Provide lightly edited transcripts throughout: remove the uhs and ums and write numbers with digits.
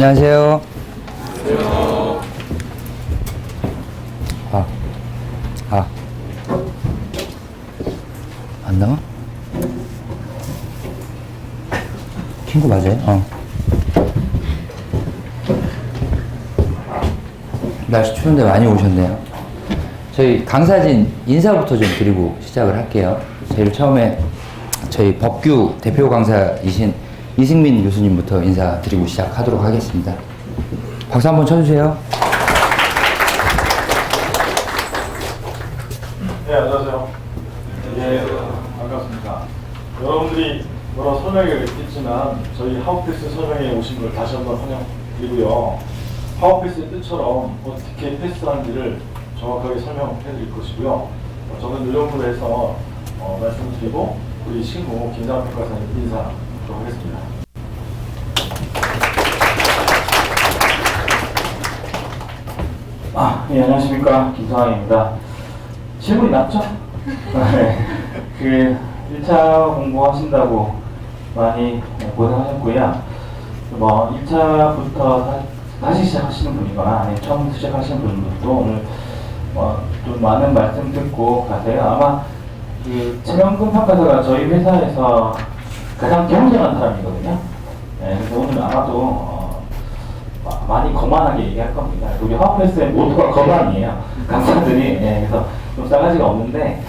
안녕하세요. 안 나와? 친구 맞아요? 날씨 추운데 많이 오셨네요. 저희 강사진 인사부터 좀 드리고 시작을 할게요. 제일 처음에 저희 법규 대표 강사이신 이승민 교수님부터 인사드리고 시작하도록 하겠습니다. 박수 한번 쳐주세요. 네, 안녕하세요. 네, 반갑습니다. 여러분들이 여러 설명을 했지만 저희 하우패스 설명에 오신 걸 다시 한번 환영드리고요. 하우패스의 뜻처럼 어떻게 패스하는지를 정확하게 설명해 드릴 것이고요. 저는 요령으로 해서 말씀을 드리고 우리 신구 김상환 평가사님 인사하도록 하겠습니다. 네, 안녕하십니까. 김상환입니다. 질문이 났죠? 네. 1차 공부하신다고 많이 고생하셨고요. 1차부터 다시 시작하시는 분이거나 아니면 처음 시작하시는 분들도 오늘 좀 많은 말씀 듣고 가세요. 아마 최명근 평가사가 저희 회사에서 가장 경쟁한 사람이거든요. 네, 그래서 오늘 아마도 많이 거만하게 얘기할 겁니다. 우리 하우패스의 모토가 거만이에요. 강사들이. 네, 그래서 좀 싸가지가 없는데,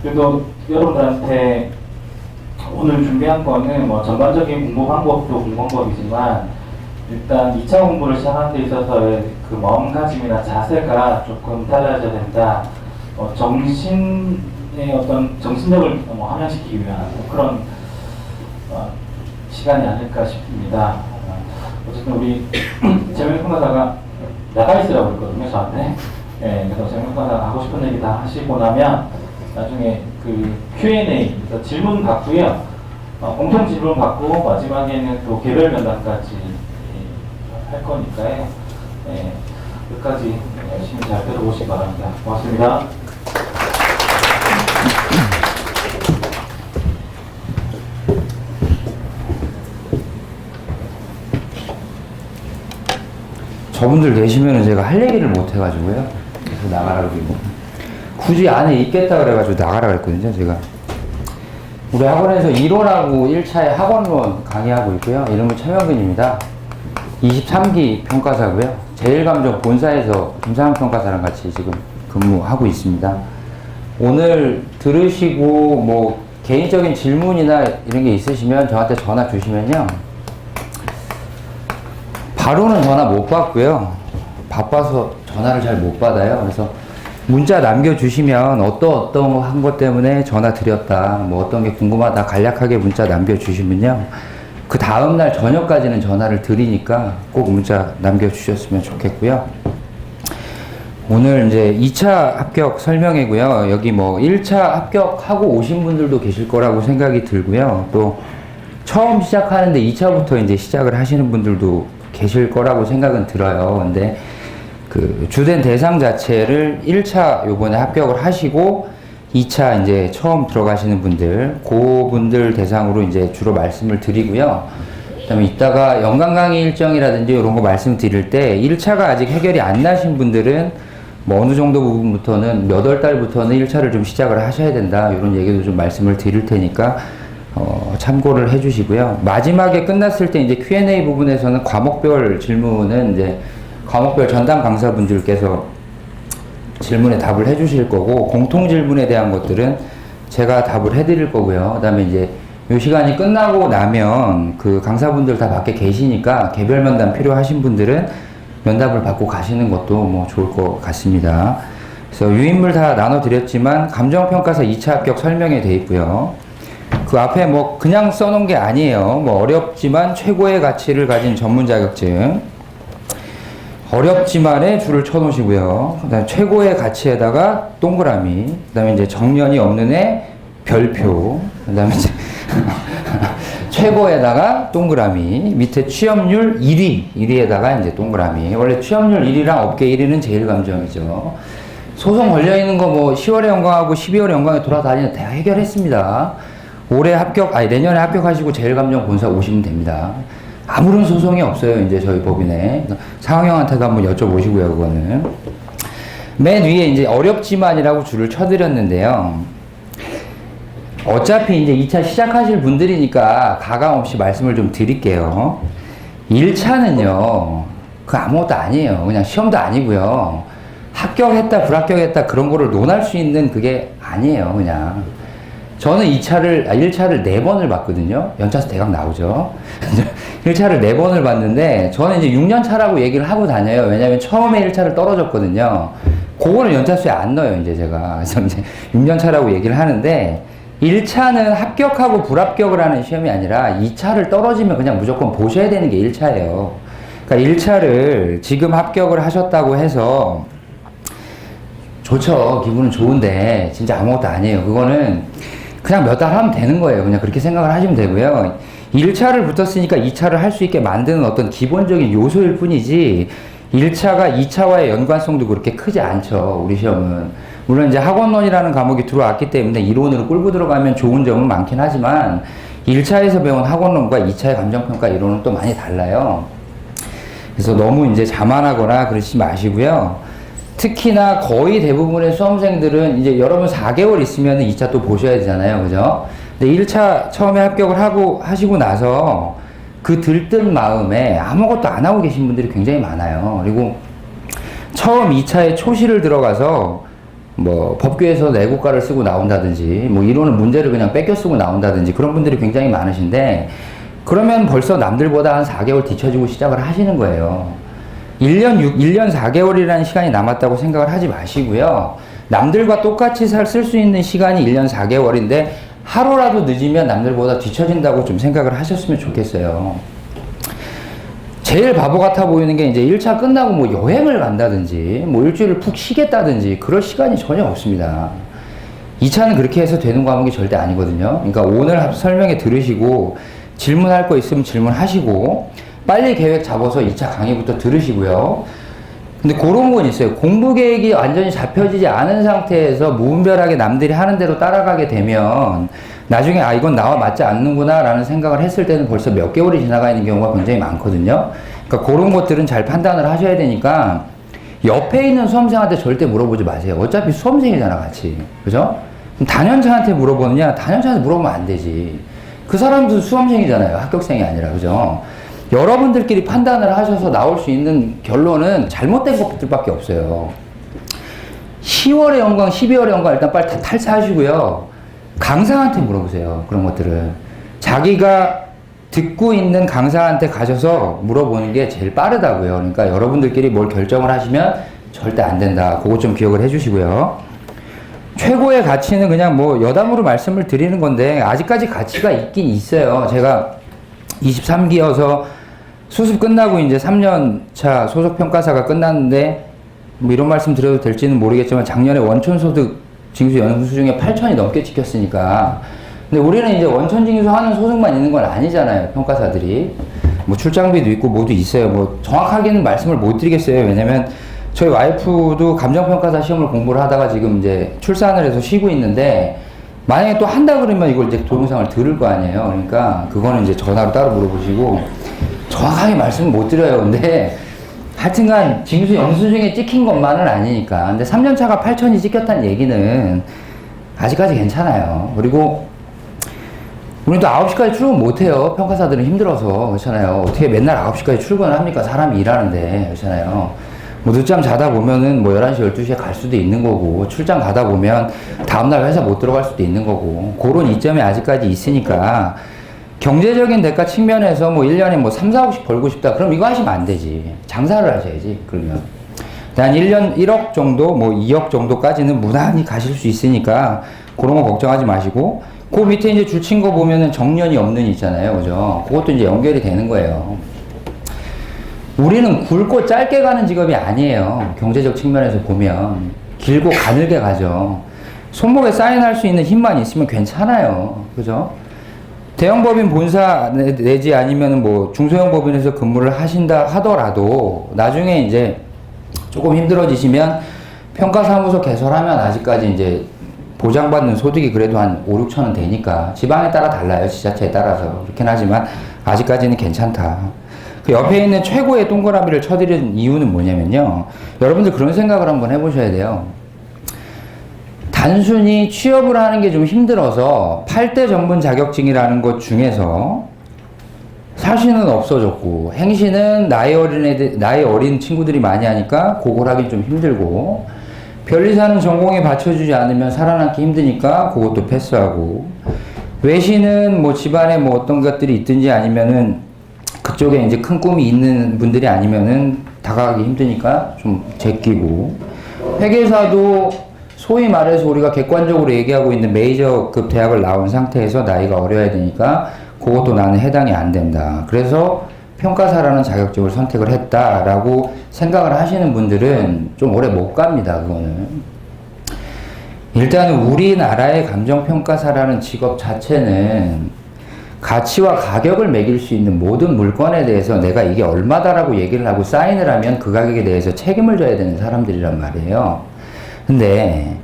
그래도 여러분들한테 오늘 준비한 거는 전반적인 공부 방법도 공부방법이지만, 일단 2차 공부를 시작하는 데 있어서의 그 마음가짐이나 자세가 조금 달라져야 된다. 정신의 어떤 정신력을 함양시키기 위한 그런 시간이 아닐까 싶습니다. 어쨌든 우리 재명 평가사가 나가 있으라고 했거든요, 저한테. 네, 그래서 재명 평가사가 하고 싶은 얘기 다 하시고 나면 나중에 그 Q&A, 질문 받고요. 공통 질문 받고 마지막에는 또 개별 면담까지 할 거니까요. 네, 끝까지 열심히 잘 들어보시기 바랍니다. 고맙습니다. 저분들 계시면은 제가 할 얘기를 못 해가지고요. 그래서 나가라고 그러고. 굳이 안에 있겠다 그래가지고 나가라 그랬거든요, 제가. 우리 학원에서 이론하고 1차에 학원론 강의하고 있고요. 이름은 최명근입니다. 23기 평가사고요. 제일감정 본사에서 김상환 평가사랑 같이 지금 근무하고 있습니다. 오늘 들으시고 개인적인 질문이나 이런 게 있으시면 저한테 전화 주시면요. 바로는 전화 못 받고요. 바빠서 전화를 잘 못 받아요. 그래서 문자 남겨주시면 어떤 것 때문에 전화 드렸다, 어떤 게 궁금하다 간략하게 문자 남겨주시면요. 그 다음날 저녁까지는 전화를 드리니까 꼭 문자 남겨주셨으면 좋겠고요. 오늘 이제 2차 합격 설명회고요. 여기 1차 합격하고 오신 분들도 계실 거라고 생각이 들고요. 또 처음 시작하는데 2차부터 이제 시작을 하시는 분들도 계실 거라고 생각은 들어요. 근데 그 주된 대상 자체를 1차 요번에 합격을 하시고 2차 이제 처음 들어가시는 분들, 그분들 대상으로 이제 주로 말씀을 드리고요. 그 다음에 이따가 연간 강의 일정이라든지 이런 거 말씀드릴 때 1차가 아직 해결이 안 나신 분들은 어느 정도 부분부터는 몇 월 달부터는 1차를 좀 시작을 하셔야 된다. 이런 얘기도 좀 말씀을 드릴 테니까 참고를 해주시고요. 마지막에 끝났을 때 이제 Q&A 부분에서는 과목별 질문은 이제 과목별 전담 강사분들께서 질문에 답을 해주실 거고, 공통 질문에 대한 것들은 제가 답을 해드릴 거고요. 그 다음에 이제 이 시간이 끝나고 나면 그 강사분들 다 밖에 계시니까 개별 면담 필요하신 분들은 면담을 받고 가시는 것도 좋을 것 같습니다. 그래서 유인물 다 나눠드렸지만 감정평가사 2차 합격 설명에 돼 있고요. 그 앞에 그냥 써놓은 게 아니에요. 어렵지만 최고의 가치를 가진 전문 자격증. 어렵지만에 줄을 쳐놓으시고요. 그 다음에 최고의 가치에다가 동그라미. 그 다음에 이제 정년이 없는 애 별표. 그 다음에 이제 최고에다가 동그라미. 밑에 취업률 1위에다가 이제 동그라미. 원래 취업률 1위랑 업계 1위는 제일감정이죠. 소송 걸려있는 거 10월에 연강하고 12월에 연강에 돌아다니는 다 해결했습니다. 올해 내년에 합격하시고 제일감정 본사 오시면 됩니다. 아무런 소송이 없어요. 이제 저희 법인에. 상황형한테도 한번 여쭤보시고요, 그거는. 맨 위에 이제 어렵지만이라고 줄을 쳐드렸는데요. 어차피 이제 2차 시작하실 분들이니까 가감 없이 말씀을 좀 드릴게요. 1차는요, 그 아무것도 아니에요. 그냥 시험도 아니고요. 합격했다, 불합격했다 그런 거를 논할 수 있는 그게 아니에요, 그냥. 저는 1차를 4번을 봤거든요. 연차수 대강 나오죠. 1차를 4번을 봤는데, 저는 이제 6년 차라고 얘기를 하고 다녀요. 왜냐면 처음에 1차를 떨어졌거든요. 그거는 연차수에 안 넣어요, 이제 제가. 그래서 이제 6년 차라고 얘기를 하는데, 1차는 합격하고 불합격을 하는 시험이 아니라 2차를 떨어지면 그냥 무조건 보셔야 되는 게 1차예요. 그러니까 1차를 지금 합격을 하셨다고 해서 좋죠. 기분은 좋은데 진짜 아무것도 아니에요. 그거는 그냥 몇 달 하면 되는 거예요. 그냥 그렇게 생각을 하시면 되고요. 1차를 붙었으니까 2차를 할 수 있게 만드는 어떤 기본적인 요소일 뿐이지 1차가 2차와의 연관성도 그렇게 크지 않죠. 우리 시험은. 물론 이제 학원론이라는 과목이 들어왔기 때문에 이론으로 끌고 들어가면 좋은 점은 많긴 하지만 1차에서 배운 학원론과 2차의 감정평가 이론은 또 많이 달라요. 그래서 너무 이제 자만하거나 그러지 마시고요. 특히나 거의 대부분의 수험생들은 이제 여러분 4개월 있으면 2차 또 보셔야 되잖아요. 그죠? 근데 1차 처음에 합격을 하시고 나서 그 들뜬 마음에 아무것도 안 하고 계신 분들이 굉장히 많아요. 그리고 처음 2차에 초시를 들어가서 뭐 법규에서 내고가를 쓰고 나온다든지 뭐 이론은 문제를 그냥 뺏겨 쓰고 나온다든지 그런 분들이 굉장히 많으신데 그러면 벌써 남들보다 한 4개월 뒤처지고 시작을 하시는 거예요. 1년 4개월이라는 시간이 남았다고 생각을 하지 마시고요. 남들과 똑같이 쓸 수 있는 시간이 1년 4개월인데 하루라도 늦으면 남들보다 뒤처진다고 좀 생각을 하셨으면 좋겠어요. 제일 바보 같아 보이는 게 이제 1차 끝나고 뭐 여행을 간다든지 뭐 일주일을 푹 쉬겠다든지 그럴 시간이 전혀 없습니다. 2차는 그렇게 해서 되는 과목이 절대 아니거든요. 그러니까 오늘 설명회 들으시고 질문할 거 있으면 질문하시고 빨리 계획 잡아서 2차 강의부터 들으시고요. 근데 그런 건 있어요. 공부 계획이 완전히 잡혀지지 않은 상태에서 무분별하게 남들이 하는 대로 따라가게 되면 나중에 아 이건 나와 맞지 않는구나 라는 생각을 했을 때는 벌써 몇 개월이 지나가 있는 경우가 굉장히 많거든요. 그러니까 그런 것들은 잘 판단을 하셔야 되니까 옆에 있는 수험생한테 절대 물어보지 마세요. 어차피 수험생이잖아 같이. 그죠? 단연차한테 물어보느냐? 단연차한테 물어보면 안 되지. 그 사람도 수험생이잖아요. 합격생이 아니라. 그죠? 여러분들끼리 판단을 하셔서 나올 수 있는 결론은 잘못된 것들밖에 없어요. 10월의 영광, 12월의 영광 일단 빨리 다 탈사하시고요. 강사한테 물어보세요. 그런 것들을. 자기가 듣고 있는 강사한테 가셔서 물어보는 게 제일 빠르다고요. 그러니까 여러분들끼리 뭘 결정을 하시면 절대 안 된다. 그거 좀 기억을 해 주시고요. 최고의 가치는 그냥 뭐 여담으로 말씀을 드리는 건데 아직까지 가치가 있긴 있어요. 제가 23기여서 수습 끝나고 이제 3년차 소속평가사가 끝났는데 뭐 이런 말씀 드려도 될지는 모르겠지만 작년에 원천소득 징수 연수 중에 8천이 넘게 찍혔으니까. 근데 우리는 이제 원천 징수하는 소득만 있는 건 아니잖아요. 평가사들이. 뭐 출장비도 있고 뭐도 있어요. 뭐 정확하게는 말씀을 못 드리겠어요. 왜냐면 저희 와이프도 감정평가사 시험을 공부를 하다가 지금 이제 출산을 해서 쉬고 있는데 만약에 또 한다 그러면 이걸 이제 동영상을 들을 거 아니에요. 그러니까 그거는 이제 전화로 따로 물어보시고 정확하게 말씀을 못 드려요. 근데 하여튼간 징수 영수 중에 찍힌 것만은 아니니까. 근데 3년차가 8천이 찍혔다는 얘기는 아직까지 괜찮아요. 그리고 우리는 또 9시까지 출근 못해요. 평가사들은 힘들어서. 그렇잖아요. 어떻게 맨날 9시까지 출근을 합니까? 사람이 일하는데. 그렇잖아요. 뭐 늦잠 자다 보면은 뭐 11시, 12시에 갈 수도 있는 거고, 출장 가다 보면 다음날 회사 못 들어갈 수도 있는 거고, 그런 이점이 아직까지 있으니까, 경제적인 대가 측면에서 뭐 1년에 뭐 3, 4억씩 벌고 싶다. 그럼 이거 하시면 안 되지. 장사를 하셔야지. 그러면. 한 1년 1억 정도, 뭐 2억 정도까지는 무난히 가실 수 있으니까, 그런 거 걱정하지 마시고, 그 밑에 이제 줄친 거 보면은 정년이 없는 있잖아요. 그죠? 그것도 이제 연결이 되는 거예요. 우리는 굵고 짧게 가는 직업이 아니에요. 경제적 측면에서 보면. 길고 가늘게 가죠. 손목에 사인할 수 있는 힘만 있으면 괜찮아요. 그죠? 대형 법인 본사 내지 아니면 뭐 중소형 법인에서 근무를 하신다 하더라도 나중에 이제 조금 힘들어지시면 평가사무소 개설하면 아직까지 이제 보장받는 소득이 그래도 한 5, 6천은 되니까 지방에 따라 달라요. 지자체에 따라서. 그렇긴 하지만 아직까지는 괜찮다. 그 옆에 있는 최고의 동그라미를 쳐드리는 이유는 뭐냐면요. 여러분들 그런 생각을 한번 해보셔야 돼요. 단순히 취업을 하는 게 좀 힘들어서 8대 전문 자격증이라는 것 중에서 사시는 없어졌고 행시는 나이 어린 친구들이 많이 하니까 그걸 하긴 좀 힘들고 변리사는 전공에 받쳐주지 않으면 살아남기 힘드니까 그것도 패스하고 외시는 뭐 집안에 뭐 어떤 것들이 있든지 아니면은 그쪽에 이제 큰 꿈이 있는 분들이 아니면은 다가가기 힘드니까 좀 제끼고 회계사도 소위 말해서 우리가 객관적으로 얘기하고 있는 메이저급 대학을 나온 상태에서 나이가 어려야 되니까 그것도 나는 해당이 안 된다. 그래서 평가사라는 자격증을 선택을 했다라고 생각을 하시는 분들은 좀 오래 못 갑니다. 그거는. 일단은 우리나라의 감정평가사라는 직업 자체는 가치와 가격을 매길 수 있는 모든 물건에 대해서 내가 이게 얼마다라고 얘기를 하고 사인을 하면 그 가격에 대해서 책임을 져야 되는 사람들이란 말이에요. 근데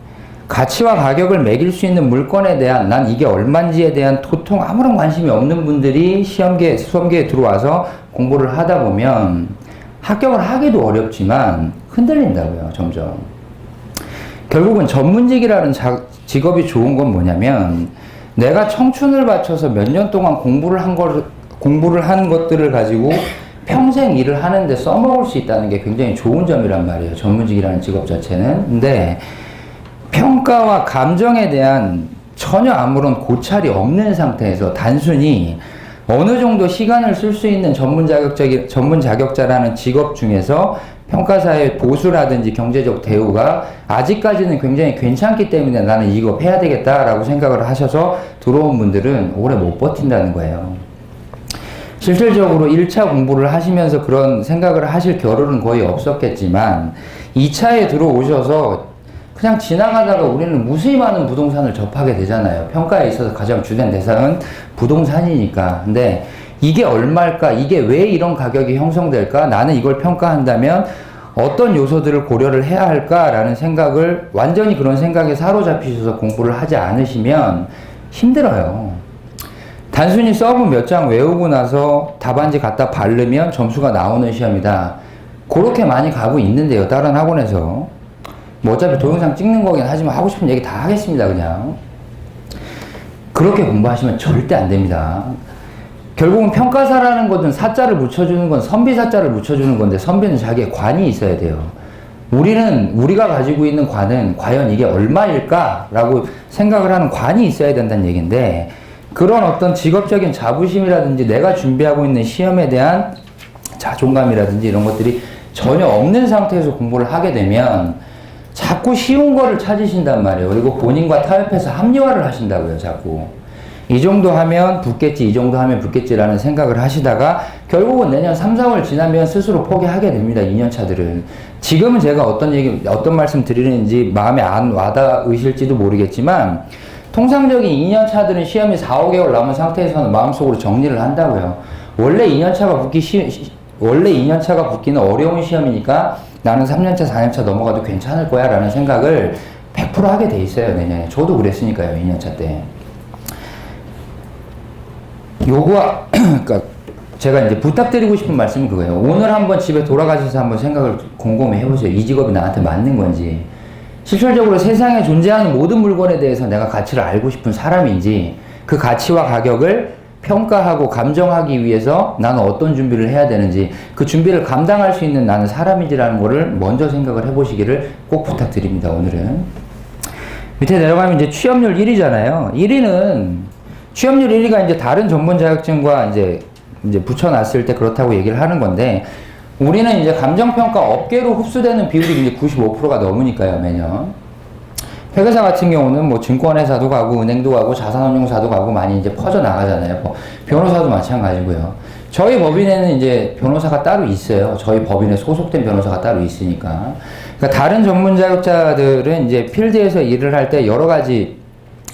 가치와 가격을 매길 수 있는 물건에 대한 난 이게 얼마인지에 대한 도통 아무런 관심이 없는 분들이 수험계에 들어와서 공부를 하다 보면 합격을 하기도 어렵지만 흔들린다고요, 점점. 결국은 전문직이라는 직업이 좋은 건 뭐냐면 내가 청춘을 바쳐서 몇 년 동안 공부를 한 것들을 가지고 평생 일을 하는데 써먹을 수 있다는 게 굉장히 좋은 점이란 말이에요. 전문직이라는 직업 자체는. 근데 평가와 감정에 대한 전혀 아무런 고찰이 없는 상태에서 단순히 어느 정도 시간을 쓸 수 있는 전문 자격자라는 직업 중에서 평가사의 보수라든지 경제적 대우가 아직까지는 굉장히 괜찮기 때문에 나는 이거 해야 되겠다라고 생각을 하셔서 들어온 분들은 오래 못 버틴다는 거예요. 실질적으로 1차 공부를 하시면서 그런 생각을 하실 겨를은 거의 없었겠지만 2차에 들어오셔서 그냥 지나가다가 우리는 무수히 많은 부동산을 접하게 되잖아요. 평가에 있어서 가장 주된 대상은 부동산이니까. 근데 이게 얼마일까? 이게 왜 이런 가격이 형성될까? 나는 이걸 평가한다면 어떤 요소들을 고려를 해야 할까라는 생각을 완전히 그런 생각에 사로잡히셔서 공부를 하지 않으시면 힘들어요. 단순히 서브 몇 장 외우고 나서 답안지 갖다 바르면 점수가 나오는 시험이다. 그렇게 많이 가고 있는데요. 다른 학원에서. 뭐 어차피 동영상 찍는 거긴 하지만 하고 싶은 얘기 다 하겠습니다. 그냥. 그렇게 공부하시면 절대 안 됩니다. 결국은 평가사라는 것은 사자를 붙여주는 건 선비 사자를 붙여주는 건데 선비는 자기의 관이 있어야 돼요. 우리가 가지고 있는 관은 과연 이게 얼마일까? 라고 생각을 하는 관이 있어야 된다는 얘기인데 그런 어떤 직업적인 자부심이라든지 내가 준비하고 있는 시험에 대한 자존감이라든지 이런 것들이 전혀 없는 상태에서 공부를 하게 되면 자꾸 쉬운 거를 찾으신단 말이에요. 그리고 본인과 타협해서 합리화를 하신다고요, 자꾸. 이 정도 하면 붙겠지, 이 정도 하면 붙겠지라는 생각을 하시다가 결국은 내년 3, 4월 지나면 스스로 포기하게 됩니다, 2년차들은. 지금은 제가 어떤 말씀 드리는지 마음에 안 와닿으실지도 모르겠지만 통상적인 2년차들은 시험이 4, 5개월 남은 상태에서는 마음속으로 정리를 한다고요. 원래 2년차가 붙기는 어려운 시험이니까 나는 3년차, 4년차 넘어가도 괜찮을 거야 라는 생각을 100% 하게 돼 있어요, 내년에. 저도 그랬으니까요, 2년차 때. 그러니까 제가 이제 부탁드리고 싶은 말씀은 그거예요. 오늘 한번 집에 돌아가셔서 한번 생각을 곰곰이 해보세요. 이 직업이 나한테 맞는 건지. 실질적으로 세상에 존재하는 모든 물건에 대해서 내가 가치를 알고 싶은 사람인지 그 가치와 가격을 평가하고 감정하기 위해서 나는 어떤 준비를 해야 되는지 그 준비를 감당할 수 있는 나는 사람인지라는 거를 먼저 생각을 해보시기를 꼭 부탁드립니다. 오늘은 밑에 내려가면 이제 취업률 1위잖아요. 1위는 취업률 1위가 이제 다른 전문 자격증과 이제 붙여놨을 때 그렇다고 얘기를 하는 건데 우리는 이제 감정평가 업계로 흡수되는 비율이 이제 95%가 넘으니까요, 매년. 회계사 같은 경우는 뭐 증권회사도 가고 은행도 가고 자산운용사도 가고 많이 이제 퍼져 나가잖아요. 뭐 변호사도 마찬가지고요. 저희 법인에는 이제 변호사가 따로 있어요. 저희 법인에 소속된 변호사가 따로 있으니까. 그러니까 다른 전문 자격자들은 이제 필드에서 일을 할 때 여러 가지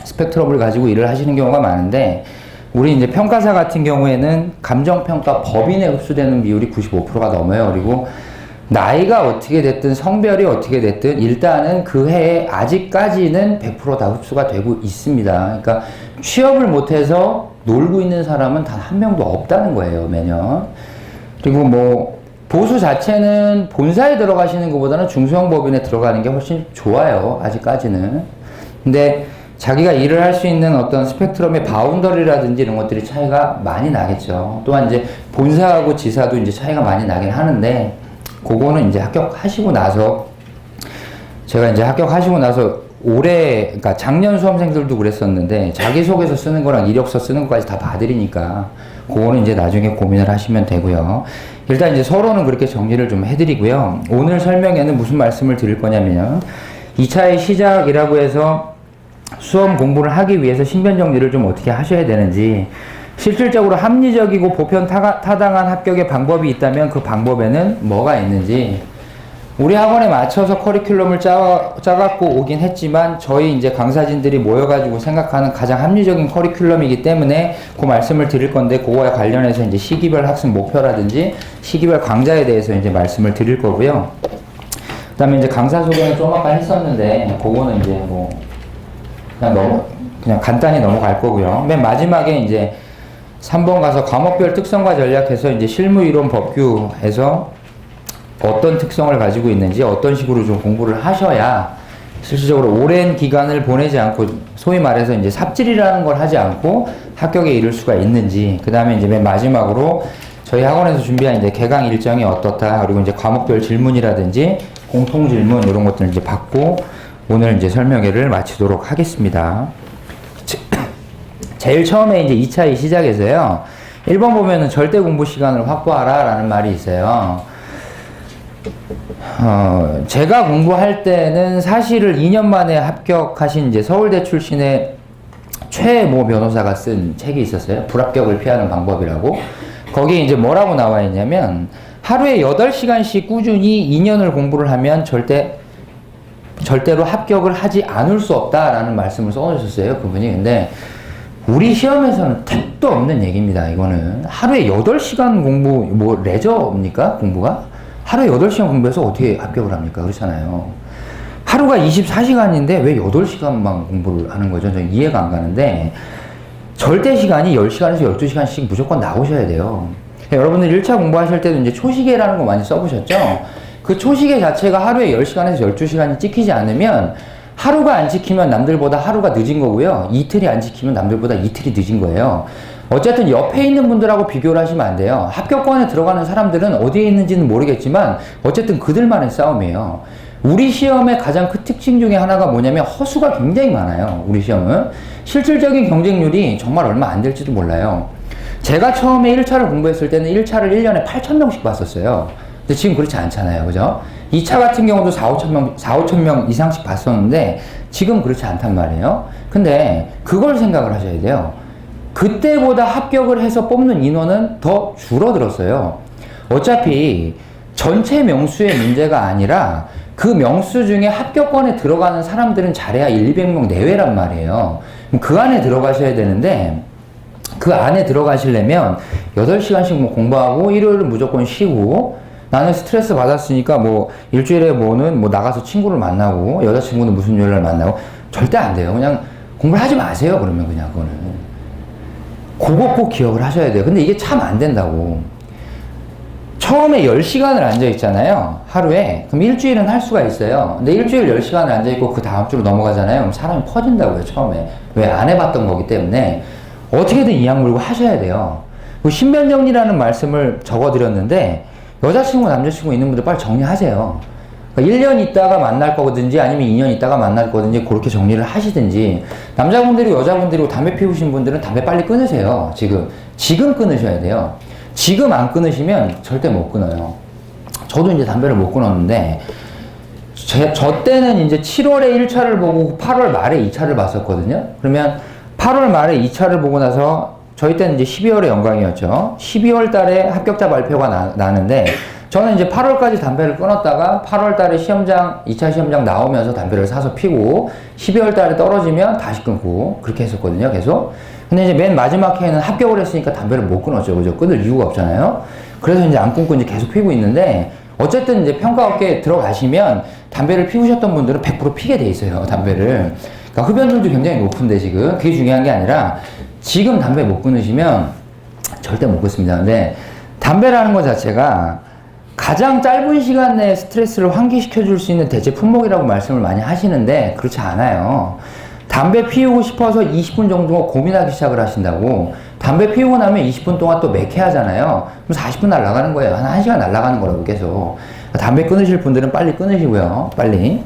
스펙트럼을 가지고 일을 하시는 경우가 많은데 우리 이제 평가사 같은 경우에는 감정평가 법인에 흡수되는 비율이 95%가 넘어요. 그리고 나이가 어떻게 됐든 성별이 어떻게 됐든 일단은 그 해에 아직까지는 100% 다 흡수가 되고 있습니다. 그러니까 취업을 못해서 놀고 있는 사람은 단 한 명도 없다는 거예요, 매년. 그리고 뭐 보수 자체는 본사에 들어가시는 것보다는 중소형법인에 들어가는 게 훨씬 좋아요, 아직까지는. 근데 자기가 일을 할 수 있는 어떤 스펙트럼의 바운더리라든지 이런 것들이 차이가 많이 나겠죠. 또한 이제 본사하고 지사도 이제 차이가 많이 나긴 하는데, 그거는 이제 합격하시고 나서, 제가 이제 합격하시고 나서 올해, 그러니까 작년 수험생들도 그랬었는데, 자기소개서 쓰는 거랑 이력서 쓰는 것까지 다 봐드리니까, 그거는 이제 나중에 고민을 하시면 되고요. 일단 이제 서로는 그렇게 정리를 좀 해드리고요. 오늘 설명에는 무슨 말씀을 드릴 거냐면요. 2차의 시작이라고 해서 수험 공부를 하기 위해서 신변 정리를 좀 어떻게 하셔야 되는지, 실질적으로 합리적이고 보편 타당한 합격의 방법이 있다면 그 방법에는 뭐가 있는지, 우리 학원에 맞춰서 커리큘럼을 짜갖고 오긴 했지만 저희 이제 강사진들이 모여가지고 생각하는 가장 합리적인 커리큘럼이기 때문에 그 말씀을 드릴 건데, 그거에 관련해서 이제 시기별 학습 목표라든지 시기별 강좌에 대해서 이제 말씀을 드릴 거고요. 그 다음에 이제 강사 소개는 좀 아까 했었는데, 그거는 이제 뭐 그냥 간단히 넘어갈 거고요. 맨 마지막에 이제 3번 가서 과목별 특성과 전략해서 이제 실무 이론 법규에서 어떤 특성을 가지고 있는지, 어떤 식으로 좀 공부를 하셔야 실질적으로 오랜 기간을 보내지 않고, 소위 말해서 이제 삽질이라는 걸 하지 않고 합격에 이를 수가 있는지, 그 다음에 이제 맨 마지막으로 저희 학원에서 준비한 이제 개강 일정이 어떻다, 그리고 이제 과목별 질문이라든지 공통 질문 이런 것들을 이제 받고 오늘 이제 설명회를 마치도록 하겠습니다. 제일 처음에 이제 2차 시작에서요. 1번 보면은 절대 공부 시간을 확보하라 라는 말이 있어요. 제가 공부할 때는 사실을 2년 만에 합격하신 이제 서울대 출신의 최모 변호사가 쓴 책이 있었어요. 불합격을 피하는 방법이라고. 거기에 이제 뭐라고 나와 있냐면, 하루에 8시간씩 꾸준히 2년을 공부를 하면 절대로 합격을 하지 않을 수 없다라는 말씀을 써주셨어요, 그분이. 근데 우리 시험에서는 택도 없는 얘기입니다, 이거는. 하루에 8시간 공부, 뭐 레저입니까, 공부가? 하루에 8시간 공부해서 어떻게 합격을 합니까? 그렇잖아요. 하루가 24시간인데 왜 8시간만 공부를 하는 거죠? 저는 이해가 안 가는데, 절대 시간이 10시간에서 12시간씩 무조건 나오셔야 돼요. 여러분들 1차 공부하실 때도 이제 초시계라는 거 많이 써보셨죠? 그 초시계 자체가 하루에 10시간에서 12시간이 찍히지 않으면, 하루가 안 지키면 남들보다 하루가 늦은 거고요. 이틀이 안 지키면 남들보다 이틀이 늦은 거예요. 어쨌든 옆에 있는 분들하고 비교를 하시면 안 돼요. 합격권에 들어가는 사람들은 어디에 있는지는 모르겠지만 어쨌든 그들만의 싸움이에요. 우리 시험의 가장 큰 특징 중에 하나가 뭐냐면 허수가 굉장히 많아요. 우리 시험은. 실질적인 경쟁률이 정말 얼마 안 될지도 몰라요. 제가 처음에 1차를 공부했을 때는 1차를 1년에 8,000명씩 봤었어요. 근데 지금 그렇지 않잖아요. 그죠? 2차 같은 경우도 4,5천 명 이상씩 봤었는데 지금 그렇지 않단 말이에요. 근데 그걸 생각을 하셔야 돼요. 그때보다 합격을 해서 뽑는 인원은 더 줄어들었어요. 어차피 전체 명수의 문제가 아니라 그 명수 중에 합격권에 들어가는 사람들은 잘해야 200명 내외란 말이에요. 그 안에 들어가셔야 되는데, 그 안에 들어가시려면 8시간씩 뭐 공부하고 일요일은 무조건 쉬고, 나는 스트레스 받았으니까 뭐 일주일에 뭐는 뭐 나가서 친구를 만나고, 여자친구는 무슨 요일날 만나고, 절대 안 돼요. 그냥 공부를 하지 마세요. 그러면 그냥 그거는. 그거 꼭 기억을 하셔야 돼요. 근데 이게 참 안 된다고. 처음에 10시간을 앉아있잖아요. 하루에. 그럼 일주일은 할 수가 있어요. 근데 일주일 10시간을 앉아있고 그 다음 주로 넘어가잖아요. 그럼 사람이 퍼진다고요, 처음에. 왜? 안 해봤던 거기 때문에. 어떻게든 이악 물고 하셔야 돼요. 그 신변정리라는 말씀을 적어드렸는데, 여자친구, 남자친구 있는 분들 빨리 정리하세요. 그러니까 1년 있다가 만날 거든지 아니면 2년 있다가 만날 거든지 그렇게 정리를 하시든지, 남자분들이 여자분들이고 담배 피우신 분들은 담배 빨리 끊으세요. 지금 끊으셔야 돼요. 지금 안 끊으시면 절대 못 끊어요. 저도 이제 담배를 못 끊었는데, 저 때는 이제 7월에 1차를 보고 8월 말에 2차를 봤었거든요. 그러면 8월 말에 2차를 보고 나서 저희 때는 이제 12월에 연강이었죠. 12월 달에 합격자 발표가 나는데, 저는 이제 8월까지 담배를 끊었다가 8월 달에 2차 시험장 나오면서 담배를 사서 피고, 12월 달에 떨어지면 다시 끊고, 그렇게 했었거든요, 계속. 근데 이제 맨 마지막 해에는 합격을 했으니까 담배를 못 끊었죠. 그죠? 끊을 이유가 없잖아요. 그래서 이제 안 끊고 이제 계속 피고 있는데, 어쨌든 이제 평가업계에 들어가시면 담배를 피우셨던 분들은 100% 피게 돼 있어요, 담배를. 그러니까 흡연율도 굉장히 높은데 지금 그게 중요한 게 아니라 지금 담배 못 끊으시면 절대 못 끊습니다. 근데 담배라는 것 자체가 가장 짧은 시간 내에 스트레스를 환기시켜 줄 수 있는 대체 품목이라고 말씀을 많이 하시는데 그렇지 않아요. 담배 피우고 싶어서 20분 정도 고민하기 시작을 하신다고 담배 피우고 나면 20분 동안 또 매캐하잖아요. 그럼 40분 날아가는 거예요. 한 1시간 날아가는 거라고 계속. 담배 끊으실 분들은 빨리 끊으시고요. 빨리.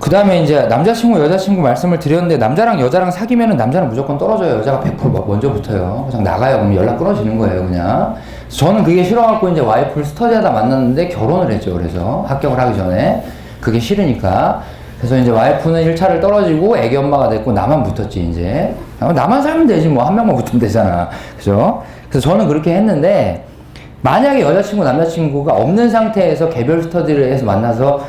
그 다음에 이제 남자친구, 여자친구 말씀을 드렸는데 남자랑 여자랑 사귀면은 남자는 무조건 떨어져요. 여자가 100% 먼저 붙어요. 그냥 나가요. 그럼 연락 끊어지는 거예요, 그냥. 저는 그게 싫어갖고 이제 와이프를 스터디하다 만났는데 결혼을 했죠. 그래서 합격을 하기 전에. 그게 싫으니까. 그래서 이제 와이프는 1차를 떨어지고 애기 엄마가 됐고 나만 붙었지, 이제. 나만 살면 되지, 뭐. 한 명만 붙으면 되잖아. 그죠? 그래서 저는 그렇게 했는데 만약에 여자친구, 남자친구가 없는 상태에서 개별 스터디를 해서 만나서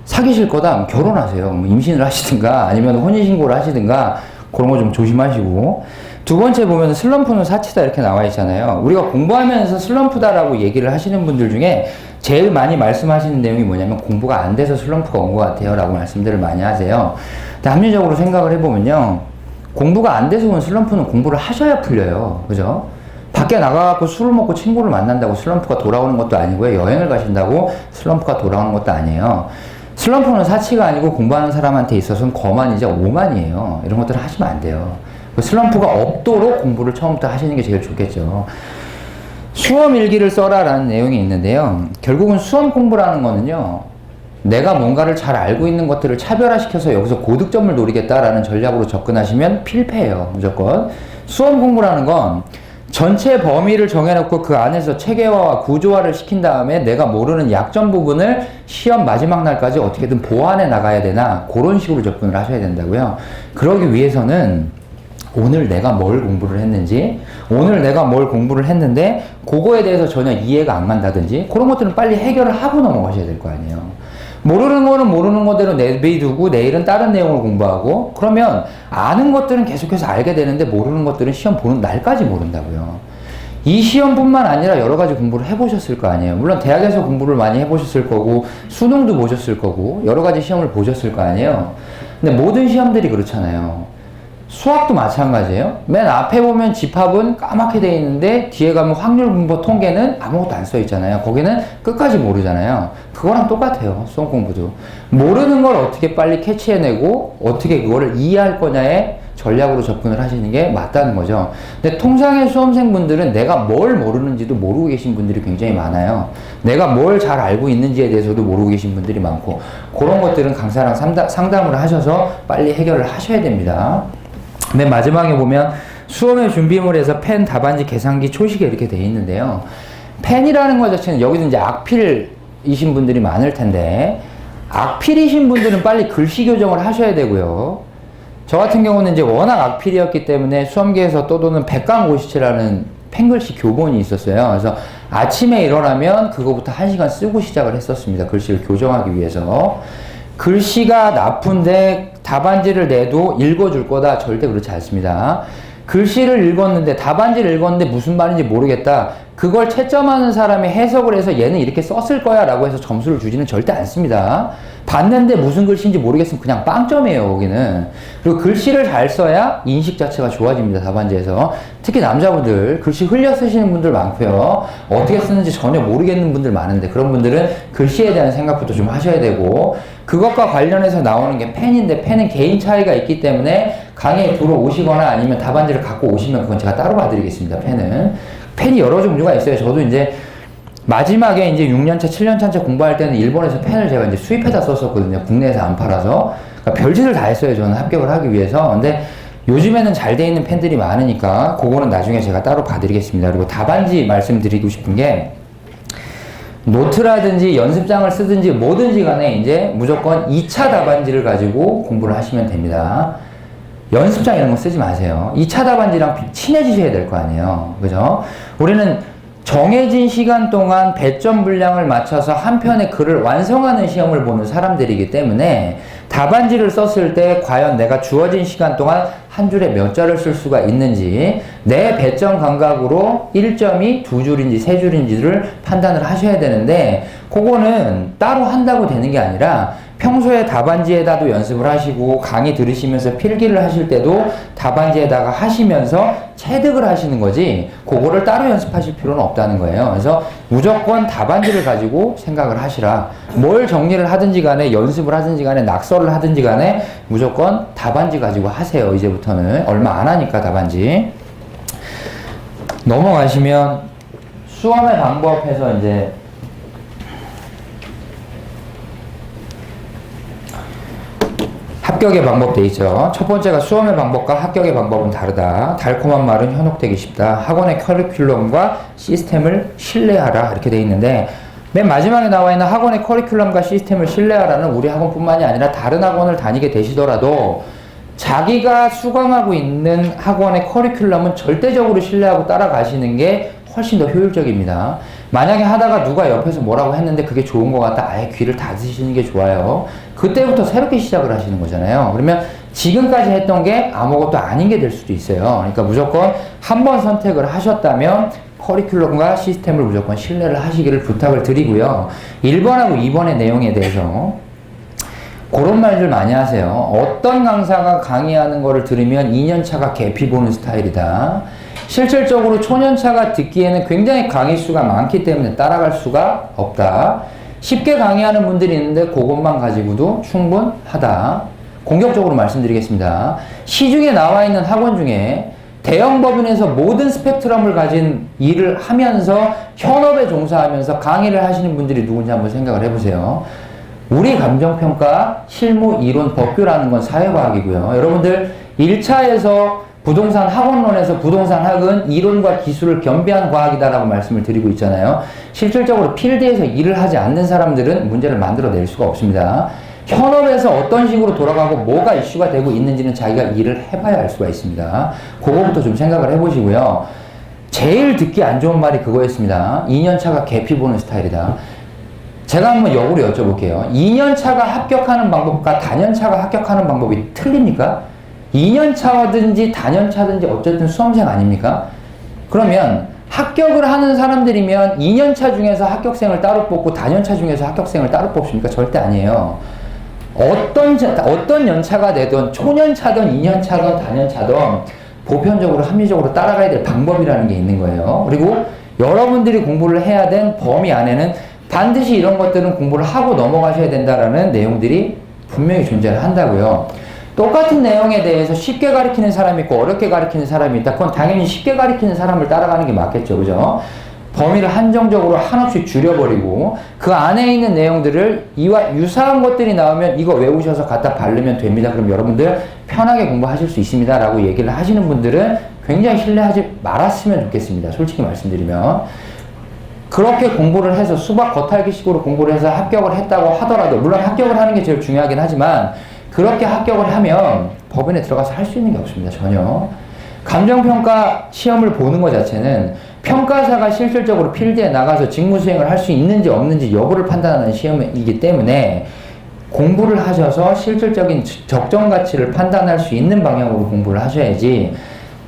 사귀실 거다? 결혼하세요. 뭐 임신을 하시든가 아니면 혼인신고를 하시든가 그런 거 좀 조심하시고. 두 번째 보면 슬럼프는 사치다 이렇게 나와 있잖아요. 우리가 공부하면서 슬럼프다라고 얘기를 하시는 분들 중에 제일 많이 말씀하시는 내용이 뭐냐면 공부가 안 돼서 슬럼프가 온 것 같아요 라고 말씀들을 많이 하세요. 근데 합리적으로 생각을 해보면요. 공부가 안 돼서 온 슬럼프는 공부를 하셔야 풀려요. 그죠? 밖에 나가갖고 술을 먹고 친구를 만난다고 슬럼프가 돌아오는 것도 아니고요. 여행을 가신다고 슬럼프가 돌아오는 것도 아니에요. 슬럼프는 사치가 아니고 공부하는 사람한테 있어서는 거만이자 오만이에요. 이런 것들을 하시면 안 돼요. 슬럼프가 없도록 공부를 처음부터 하시는 게 제일 좋겠죠. 수험 일기를 써라 라는 내용이 있는데요. 결국은 수험 공부라는 거는요. 내가 뭔가를 잘 알고 있는 것들을 차별화시켜서 여기서 고득점을 노리겠다라는 전략으로 접근하시면 필패예요. 무조건. 수험 공부라는 건 전체 범위를 정해놓고 그 안에서 체계화와 구조화를 시킨 다음에 내가 모르는 약점 부분을 시험 마지막 날까지 어떻게든 보완해 나가야 되나 그런 식으로 접근을 하셔야 된다고요. 그러기 위해서는 오늘 내가 뭘 공부를 했는지, 오늘 내가 뭘 공부를 했는데 그거에 대해서 전혀 이해가 안 간다든지 그런 것들은 빨리 해결을 하고 넘어가셔야 될 거 아니에요. 모르는 거는 모르는 거대로 내비두고 내일은 다른 내용을 공부하고 그러면 아는 것들은 계속해서 알게 되는데 모르는 것들은 시험 보는 날까지 모른다고요. 이 시험뿐만 아니라 여러 가지 공부를 해보셨을 거 아니에요. 물론 대학에서 공부를 많이 해보셨을 거고 수능도 보셨을 거고 여러 가지 시험을 보셨을 거 아니에요. 근데 모든 시험들이 그렇잖아요. 수학도 마찬가지예요. 맨 앞에 보면 집합은 까맣게 돼 있는데 뒤에 가면 확률 분포 통계는 아무것도 안 써 있잖아요. 거기는 끝까지 모르잖아요. 그거랑 똑같아요. 수험 공부도. 모르는 걸 어떻게 빨리 캐치해내고 어떻게 그거를 이해할 거냐에 전략으로 접근을 하시는 게 맞다는 거죠. 근데 통상의 수험생분들은 내가 뭘 모르는지도 모르고 계신 분들이 굉장히 많아요. 내가 뭘 잘 알고 있는지에 대해서도 모르고 계신 분들이 많고 그런 것들은 강사랑 상담을 하셔서 빨리 해결을 하셔야 됩니다. 맨 마지막에 보면 수험의 준비물에서 펜, 답안지, 계산기, 초시계 이렇게 돼 있는데요. 펜이라는 것 자체는 여기서 이제 악필이신 분들이 많을 텐데 악필이신 분들은 빨리 글씨 교정을 하셔야 되고요. 저 같은 경우는 이제 워낙 악필이었기 때문에 수험계에서 떠도는 백강고시체라는 펜글씨 교본이 있었어요. 그래서 아침에 일어나면 그거부터 1시간 쓰고 시작을 했었습니다. 글씨를 교정하기 위해서. 글씨가 나쁜데 답안지를 내도 읽어줄 거다. 절대 그렇지 않습니다. 글씨를 읽었는데 답안지를 읽었는데 무슨 말인지 모르겠다. 그걸 채점하는 사람이 해석을 해서 얘는 이렇게 썼을 거야 라고 해서 점수를 주지는 절대 않습니다. 봤는데 무슨 글씨인지 모르겠으면 그냥 빵점이에요. 거기는. 그리고 글씨를 잘 써야 인식 자체가 좋아집니다. 답안지에서. 특히 남자분들 글씨 흘려 쓰시는 분들 많고요. 어떻게 쓰는지 전혀 모르겠는 분들 많은데 그런 분들은 글씨에 대한 생각부터 좀 하셔야 되고 그것과 관련해서 나오는 게 펜인데 펜은 개인 차이가 있기 때문에 강의에 들어오시거나 아니면 답안지를 갖고 오시면 그건 제가 따로 봐드리겠습니다. 펜이 여러 종류가 있어요. 저도 이제 마지막에 이제 6년차, 7년차 공부할 때는 일본에서 펜을 제가 이제 수입해다 썼었거든요. 국내에서 안 팔아서. 그러니까 별짓을 다 했어요. 저는 합격을 하기 위해서. 근데 요즘에는 잘 돼 있는 펜들이 많으니까 그거는 나중에 제가 따로 봐드리겠습니다. 그리고 답안지 말씀드리고 싶은 게 노트라든지 연습장을 쓰든지 뭐든지 간에 이제 무조건 2차 답안지를 가지고 공부를 하시면 됩니다. 연습장 이런 거 쓰지 마세요. 2차 답안지랑 친해지셔야 될 거 아니에요. 그죠? 우리는 정해진 시간 동안 배점 분량을 맞춰서 한 편의 글을 완성하는 시험을 보는 사람들이기 때문에 답안지를 썼을 때 과연 내가 주어진 시간 동안 한 줄에 몇 자를 쓸 수가 있는지, 내 배점 감각으로 1점이 2줄인지 3줄인지를 판단을 하셔야 되는데, 그거는 따로 한다고 되는 게 아니라 평소에 답안지에다도 연습을 하시고 강의 들으시면서 필기를 하실 때도 답안지에다가 하시면서 체득을 하시는 거지, 그거를 따로 연습하실 필요는 없다는 거예요. 그래서 무조건 답안지를 가지고 생각을 하시라. 뭘 정리를 하든지 간에, 연습을 하든지 간에, 낙서를 하든지 간에 무조건 답안지 가지고 하세요. 이제부터는 얼마 안 하니까 답안지. 넘어가시면 수험의 방법해서 이제 합격의 방법 돼 있죠. 첫 번째가 수험의 방법과 합격의 방법은 다르다. 달콤한 말은 현혹되기 쉽다. 학원의 커리큘럼과 시스템을 신뢰하라. 이렇게 돼 있는데, 맨 마지막에 나와 있는 학원의 커리큘럼과 시스템을 신뢰하라는 우리 학원뿐만이 아니라 다른 학원을 다니게 되시더라도 자기가 수강하고 있는 학원의 커리큘럼은 절대적으로 신뢰하고 따라가시는 게 훨씬 더 효율적입니다. 만약에 하다가 누가 옆에서 뭐라고 했는데 그게 좋은 것 같다, 아예 귀를 닫으시는 게 좋아요. 그때부터 새롭게 시작을 하시는 거잖아요. 그러면 지금까지 했던 게 아무것도 아닌 게 될 수도 있어요. 그러니까 무조건 한 번 선택을 하셨다면 커리큘럼과 시스템을 무조건 신뢰를 하시기를 부탁을 드리고요. 1번하고 2번의 내용에 대해서 그런 말들 많이 하세요. 어떤 강사가 강의하는 거를 들으면 2년차가 계피 보는 스타일이다. 실질적으로 초년차가 듣기에는 굉장히 강의 수가 많기 때문에 따라갈 수가 없다. 쉽게 강의하는 분들이 있는데 그것만 가지고도 충분하다. 공격적으로 말씀드리겠습니다. 시중에 나와 있는 학원 중에 대형 법인에서 모든 스펙트럼을 가진 일을 하면서 현업에 종사하면서 강의를 하시는 분들이 누군지 한번 생각을 해보세요. 우리 감정평가, 실무, 이론, 법규라는 건 사회과학이고요. 여러분들 1차에서 부동산 학원론에서 부동산 학은 이론과 기술을 겸비한 과학이다라고 말씀을 드리고 있잖아요. 실질적으로 필드에서 일을 하지 않는 사람들은 문제를 만들어낼 수가 없습니다. 현업에서 어떤 식으로 돌아가고 뭐가 이슈가 되고 있는지는 자기가 일을 해봐야 알 수가 있습니다. 그거부터 좀 생각을 해보시고요. 제일 듣기 안 좋은 말이 그거였습니다. 2년차가 계피 보는 스타일이다. 제가 한번 역으로 여쭤볼게요. 2년차가 합격하는 방법과 다년차가 합격하는 방법이 틀립니까? 2년차든지 다년차든지 어쨌든 수험생 아닙니까? 그러면 합격을 하는 사람들이면 2년차 중에서 합격생을 따로 뽑고 다년차 중에서 합격생을 따로 뽑습니까? 절대 아니에요. 어떤 연차가 되든 초년차든 2년차든 다년차든 보편적으로 합리적으로 따라가야 될 방법이라는 게 있는 거예요. 그리고 여러분들이 공부를 해야 된 범위 안에는 반드시 이런 것들은 공부를 하고 넘어가셔야 된다라는 내용들이 분명히 존재를 한다고요. 똑같은 내용에 대해서 쉽게 가르치는 사람이 있고 어렵게 가르치는 사람이 있다. 그건 당연히 쉽게 가르치는 사람을 따라가는 게 맞겠죠. 그죠? 범위를 한정적으로 한없이 줄여버리고 그 안에 있는 내용들을 이와 유사한 것들이 나오면 이거 외우셔서 갖다 바르면 됩니다. 그럼 여러분들 편하게 공부하실 수 있습니다. 라고 얘기를 하시는 분들은 굉장히 신뢰하지 말았으면 좋겠습니다. 솔직히 말씀드리면. 그렇게 공부를 해서 수박 겉핥기식으로 공부를 해서 합격을 했다고 하더라도, 물론 합격을 하는 게 제일 중요하긴 하지만 그렇게 합격을 하면 법인에 들어가서 할 수 있는 게 없습니다. 전혀. 감정평가 시험을 보는 것 자체는 평가사가 실질적으로 필드에 나가서 직무 수행을 할 수 있는지 없는지 여부를 판단하는 시험이기 때문에 공부를 하셔서 실질적인 적정 가치를 판단할 수 있는 방향으로 공부를 하셔야지,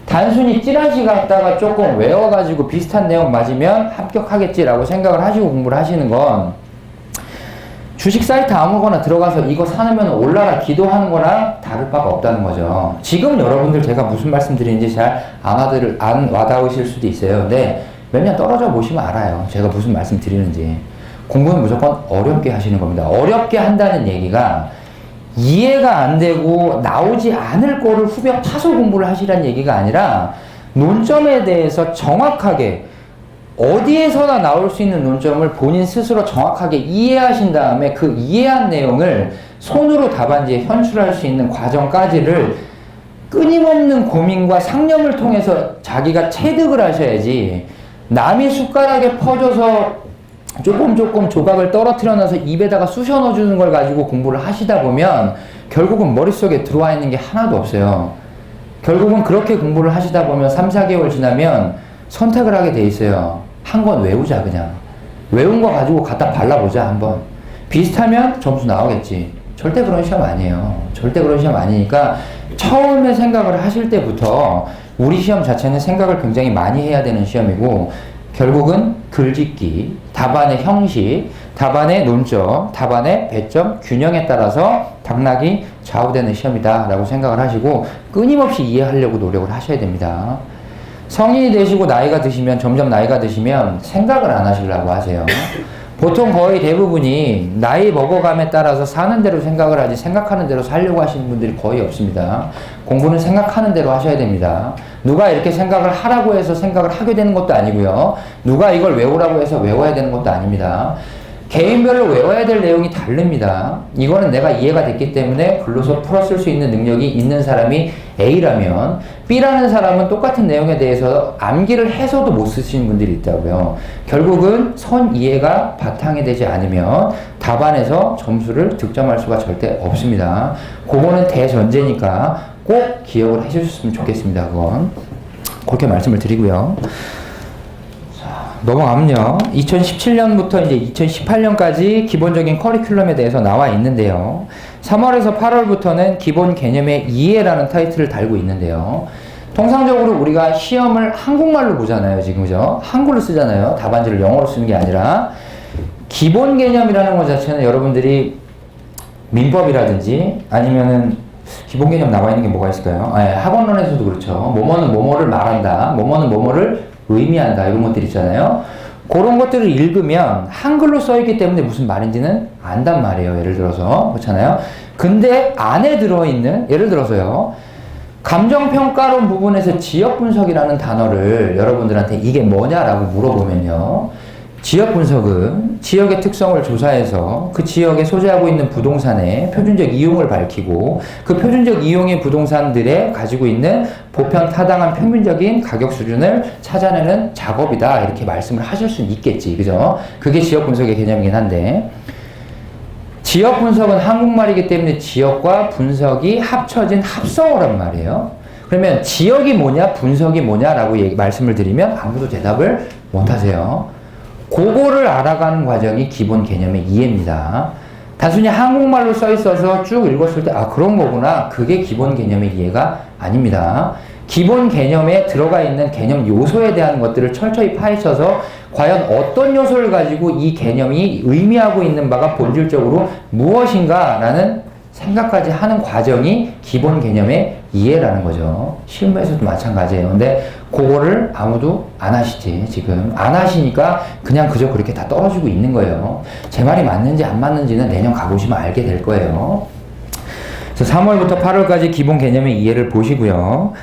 단순히 찌라시 갖다가 조금 외워가지고 비슷한 내용 맞으면 합격하겠지라고 생각을 하시고 공부를 하시는 건 주식 사이트 아무거나 들어가서 이거 사놓으면 올라라 기도하는 거랑 다를 바가 없다는 거죠. 지금 여러분들 제가 무슨 말씀 드리는지 잘 안 와닿으실 수도 있어요. 근데 몇 년 떨어져 보시면 알아요. 제가 무슨 말씀 드리는지. 공부는 무조건 어렵게 하시는 겁니다. 어렵게 한다는 얘기가 이해가 안 되고 나오지 않을 거를 후벼 파서 공부를 하시라는 얘기가 아니라 논점에 대해서 정확하게 어디에서나 나올 수 있는 논점을 본인 스스로 정확하게 이해하신 다음에 그 이해한 내용을 손으로 답안지에 현출할 수 있는 과정까지를 끊임없는 고민과 상념을 통해서 자기가 체득을 하셔야지, 남이 숟가락에 퍼줘서 조금 조각을 떨어뜨려 놔서 입에다가 쑤셔 넣어주는 걸 가지고 공부를 하시다 보면 결국은 머릿속에 들어와 있는 게 하나도 없어요. 결국은 그렇게 공부를 하시다 보면 3, 4개월 지나면 선택을 하게 돼 있어요. 한 권 외우자. 그냥 외운 거 가지고 갖다 발라보자. 한번 비슷하면 점수 나오겠지. 절대 그런 시험 아니에요. 절대 그런 시험 아니니까 처음에 생각을 하실 때부터 우리 시험 자체는 생각을 굉장히 많이 해야 되는 시험이고 결국은 글짓기, 답안의 형식, 답안의 논점, 답안의 배점, 균형에 따라서 당락이 좌우되는 시험이다 라고 생각을 하시고 끊임없이 이해하려고 노력을 하셔야 됩니다. 성인이 되시고 나이가 드시면 점점 나이가 드시면 생각을 안 하시려고 하세요. 보통 거의 대부분이 나이 먹어감에 따라서 사는 대로 생각을 하지 생각하는 대로 살려고 하시는 분들이 거의 없습니다. 공부는 생각하는 대로 하셔야 됩니다. 누가 이렇게 생각을 하라고 해서 생각을 하게 되는 것도 아니고요. 누가 이걸 외우라고 해서 외워야 되는 것도 아닙니다. 개인별로 외워야 될 내용이 다릅니다. 이거는 내가 이해가 됐기 때문에 글로서 풀었을 수 있는 능력이 있는 사람이 A라면 B라는 사람은 똑같은 내용에 대해서 암기를 해서도 못 쓰시는 분들이 있다고요. 결국은 선 이해가 바탕이 되지 않으면 답안에서 점수를 득점할 수가 절대 없습니다. 그거는 대전제니까 꼭 기억을 해주셨으면 좋겠습니다. 그건 그렇게 말씀을 드리고요. 넘어가면요. 2017년부터 이제 2018년까지 기본적인 커리큘럼에 대해서 나와 있는데요. 3월에서 8월부터는 기본 개념의 이해라는 타이틀을 달고 있는데요. 통상적으로 우리가 시험을 한국말로 보잖아요. 지금 그죠? 한글로 쓰잖아요. 답안지를 영어로 쓰는 게 아니라 기본 개념이라는 것 자체는 여러분들이 민법이라든지 아니면은 기본 개념 나와 있는 게 뭐가 있을까요? 학원론에서도 그렇죠. 뭐뭐는 뭐뭐를 말한다. 뭐뭐는 뭐뭐를 의미한다 이런 것들 있잖아요. 그런 것들을 읽으면 한글로 써있기 때문에 무슨 말인지는 안단 말이에요. 예를 들어서 그렇잖아요. 근데 안에 들어있는 예를 들어서요. 감정평가론 부분에서 지역분석이라는 단어를 여러분들한테 이게 뭐냐라고 물어보면요. 지역분석은 지역의 특성을 조사해서 그 지역에 소재하고 있는 부동산의 표준적 이용을 밝히고 그 표준적 이용의 부동산들에 가지고 있는 보편 타당한 평균적인 가격 수준을 찾아내는 작업이다 이렇게 말씀을 하실 수는 있겠지 그죠? 그게 지역분석의 개념이긴 한데 지역분석은 한국말이기 때문에 지역과 분석이 합쳐진 합성어란 말이에요. 그러면 지역이 뭐냐 분석이 뭐냐라고 말씀을 드리면 아무도 대답을 못하세요. 그거를 알아가는 과정이 기본 개념의 이해입니다. 단순히 한국말로 써 있어서 쭉 읽었을 때, 그런 거구나. 그게 기본 개념의 이해가 아닙니다. 기본 개념에 들어가 있는 개념 요소에 대한 것들을 철저히 파헤쳐서 과연 어떤 요소를 가지고 이 개념이 의미하고 있는 바가 본질적으로 무엇인가라는 생각까지 하는 과정이 기본 개념의 이해라는 거죠. 실무에서도 마찬가지예요. 근데 그거를 아무도 안 하시지. 지금 안 하시니까 그냥 그저 그렇게 다 떨어지고 있는 거예요. 제 말이 맞는지 안 맞는지는 내년 가보시면 알게 될 거예요. 그래서 3월부터 8월까지 기본 개념의 이해를 보시고요.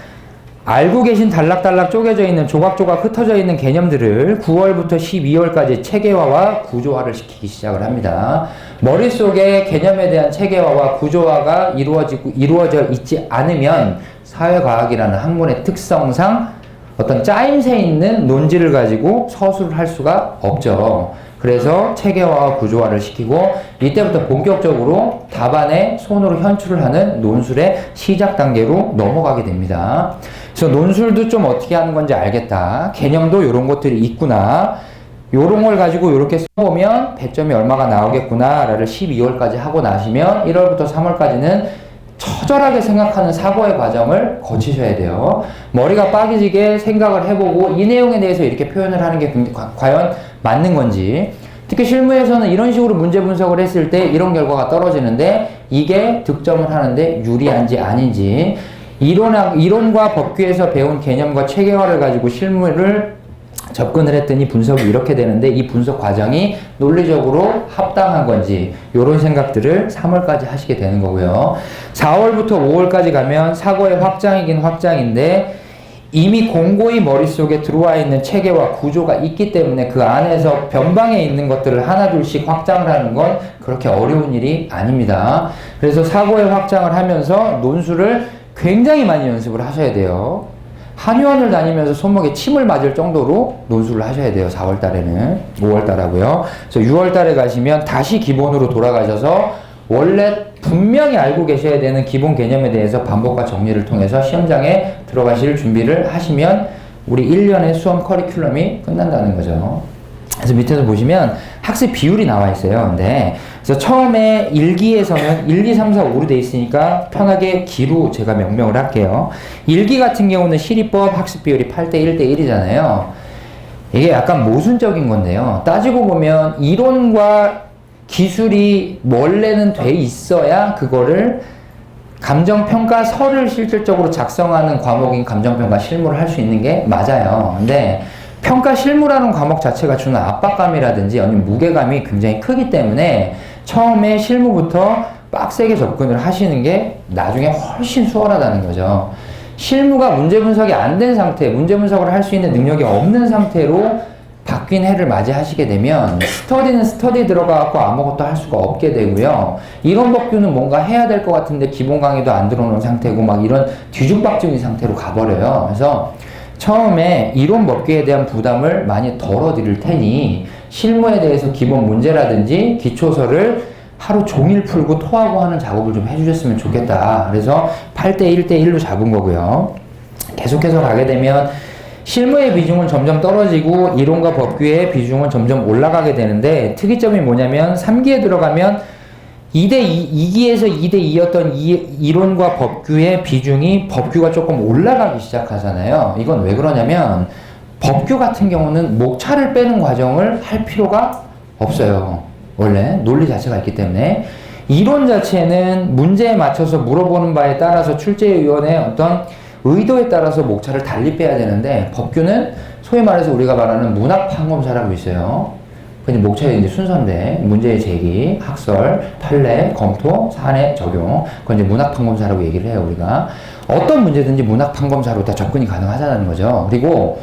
알고 계신 단락단락 쪼개져 있는 조각조각 흩어져 있는 개념들을 9월부터 12월까지 체계화와 구조화를 시키기 시작을 합니다. 머릿속에 개념에 대한 체계화와 구조화가 이루어져 있지 않으면 사회과학이라는 학문의 특성상 어떤 짜임새 있는 논지를 가지고 서술을 할 수가 없죠. 그래서 체계화와 구조화를 시키고 이때부터 본격적으로 답안에 손으로 현출을 하는 논술의 시작 단계로 넘어가게 됩니다. 그래서 논술도 좀 어떻게 하는 건지 알겠다. 개념도 이런 것들이 있구나. 요런 걸 가지고 이렇게 써보면 배점이 얼마가 나오겠구나를 12월까지 하고 나시면 1월부터 3월까지는 처절하게 생각하는 사고의 과정을 거치셔야 돼요. 머리가 빠지게 생각을 해보고 이 내용에 대해서 이렇게 표현을 하는 게 과연 맞는 건지, 특히 실무에서는 이런 식으로 문제 분석을 했을 때 이런 결과가 떨어지는데 이게 득점을 하는데 유리한지 아닌지, 이론과 법규에서 배운 개념과 체계화를 가지고 실무를 접근을 했더니 분석이 이렇게 되는데 이 분석 과정이 논리적으로 합당한 건지 이런 생각들을 3월까지 하시게 되는 거고요. 4월부터 5월까지 가면 사고의 확장이긴 확장인데 이미 공고히 머릿속에 들어와 있는 체계와 구조가 있기 때문에 그 안에서 변방에 있는 것들을 하나둘씩 확장을 하는 건 그렇게 어려운 일이 아닙니다. 그래서 사고의 확장을 하면서 논술을 굉장히 많이 연습을 하셔야 돼요. 한의원을 다니면서 손목에 침을 맞을 정도로 논술을 하셔야 돼요. 4월 달에는. 5월 달하고요. 그래서 6월 달에 가시면 다시 기본으로 돌아가셔서 원래 분명히 알고 계셔야 되는 기본 개념에 대해서 반복과 정리를 통해서 시험장에 들어가실 준비를 하시면 우리 1년의 수험 커리큘럼이 끝난다는 거죠. 그래서 밑에서 보시면 학습 비율이 나와 있어요. 근데 그래서 처음에 1기에서는 1, 2, 3, 4, 5로 돼 있으니까 편하게 기로 제가 명명을 할게요. 1기 같은 경우는 시리법 학습 비율이 8대 1대 1이잖아요. 이게 약간 모순적인 건데요. 따지고 보면 이론과 기술이 원래는 돼 있어야 그거를 감정평가서를 실질적으로 작성하는 과목인 감정평가 실무를 할 수 있는 게 맞아요. 근데 평가 실무라는 과목 자체가 주는 압박감이라든지 아니면 무게감이 굉장히 크기 때문에 처음에 실무부터 빡세게 접근을 하시는 게 나중에 훨씬 수월하다는 거죠. 실무가 문제 분석이 안 된 상태, 문제 분석을 할 수 있는 능력이 없는 상태로 바뀐 해를 맞이하시게 되면 스터디는 스터디 들어가갖고 아무것도 할 수가 없게 되고요. 이론 법규는 뭔가 해야 될 것 같은데 기본 강의도 안 들어오는 상태고 막 이런 뒤죽박죽인 상태로 가버려요. 그래서 처음에 이론 법규에 대한 부담을 많이 덜어드릴 테니 실무에 대해서 기본 문제라든지 기초서를 하루 종일 풀고 토하고 하는 작업을 좀 해주셨으면 좋겠다. 그래서 8대 1대 1로 잡은 거고요. 계속해서 가게 되면 실무의 비중은 점점 떨어지고 이론과 법규의 비중은 점점 올라가게 되는데 특이점이 뭐냐면 3기에 들어가면 2기에서 2대2였던 이론과 법규의 비중이 법규가 조금 올라가기 시작하잖아요. 이건 왜 그러냐면 법규 같은 경우는 목차를 빼는 과정을 할 필요가 없어요. 원래 논리 자체가 있기 때문에 이론 자체는 문제에 맞춰서 물어보는 바에 따라서 출제위원의 어떤 의도에 따라서 목차를 달리 빼야 되는데 법규는 소위 말해서 우리가 말하는 문학 판검사라고 있어요. 그냥 목차의 이제 순서인데 문제의 제기, 학설, 판례, 검토, 사내, 적용. 그건 이제 문학 판검사라고 얘기를 해요, 우리가. 어떤 문제든지 문학 판검사로 다 접근이 가능하다는 거죠. 그리고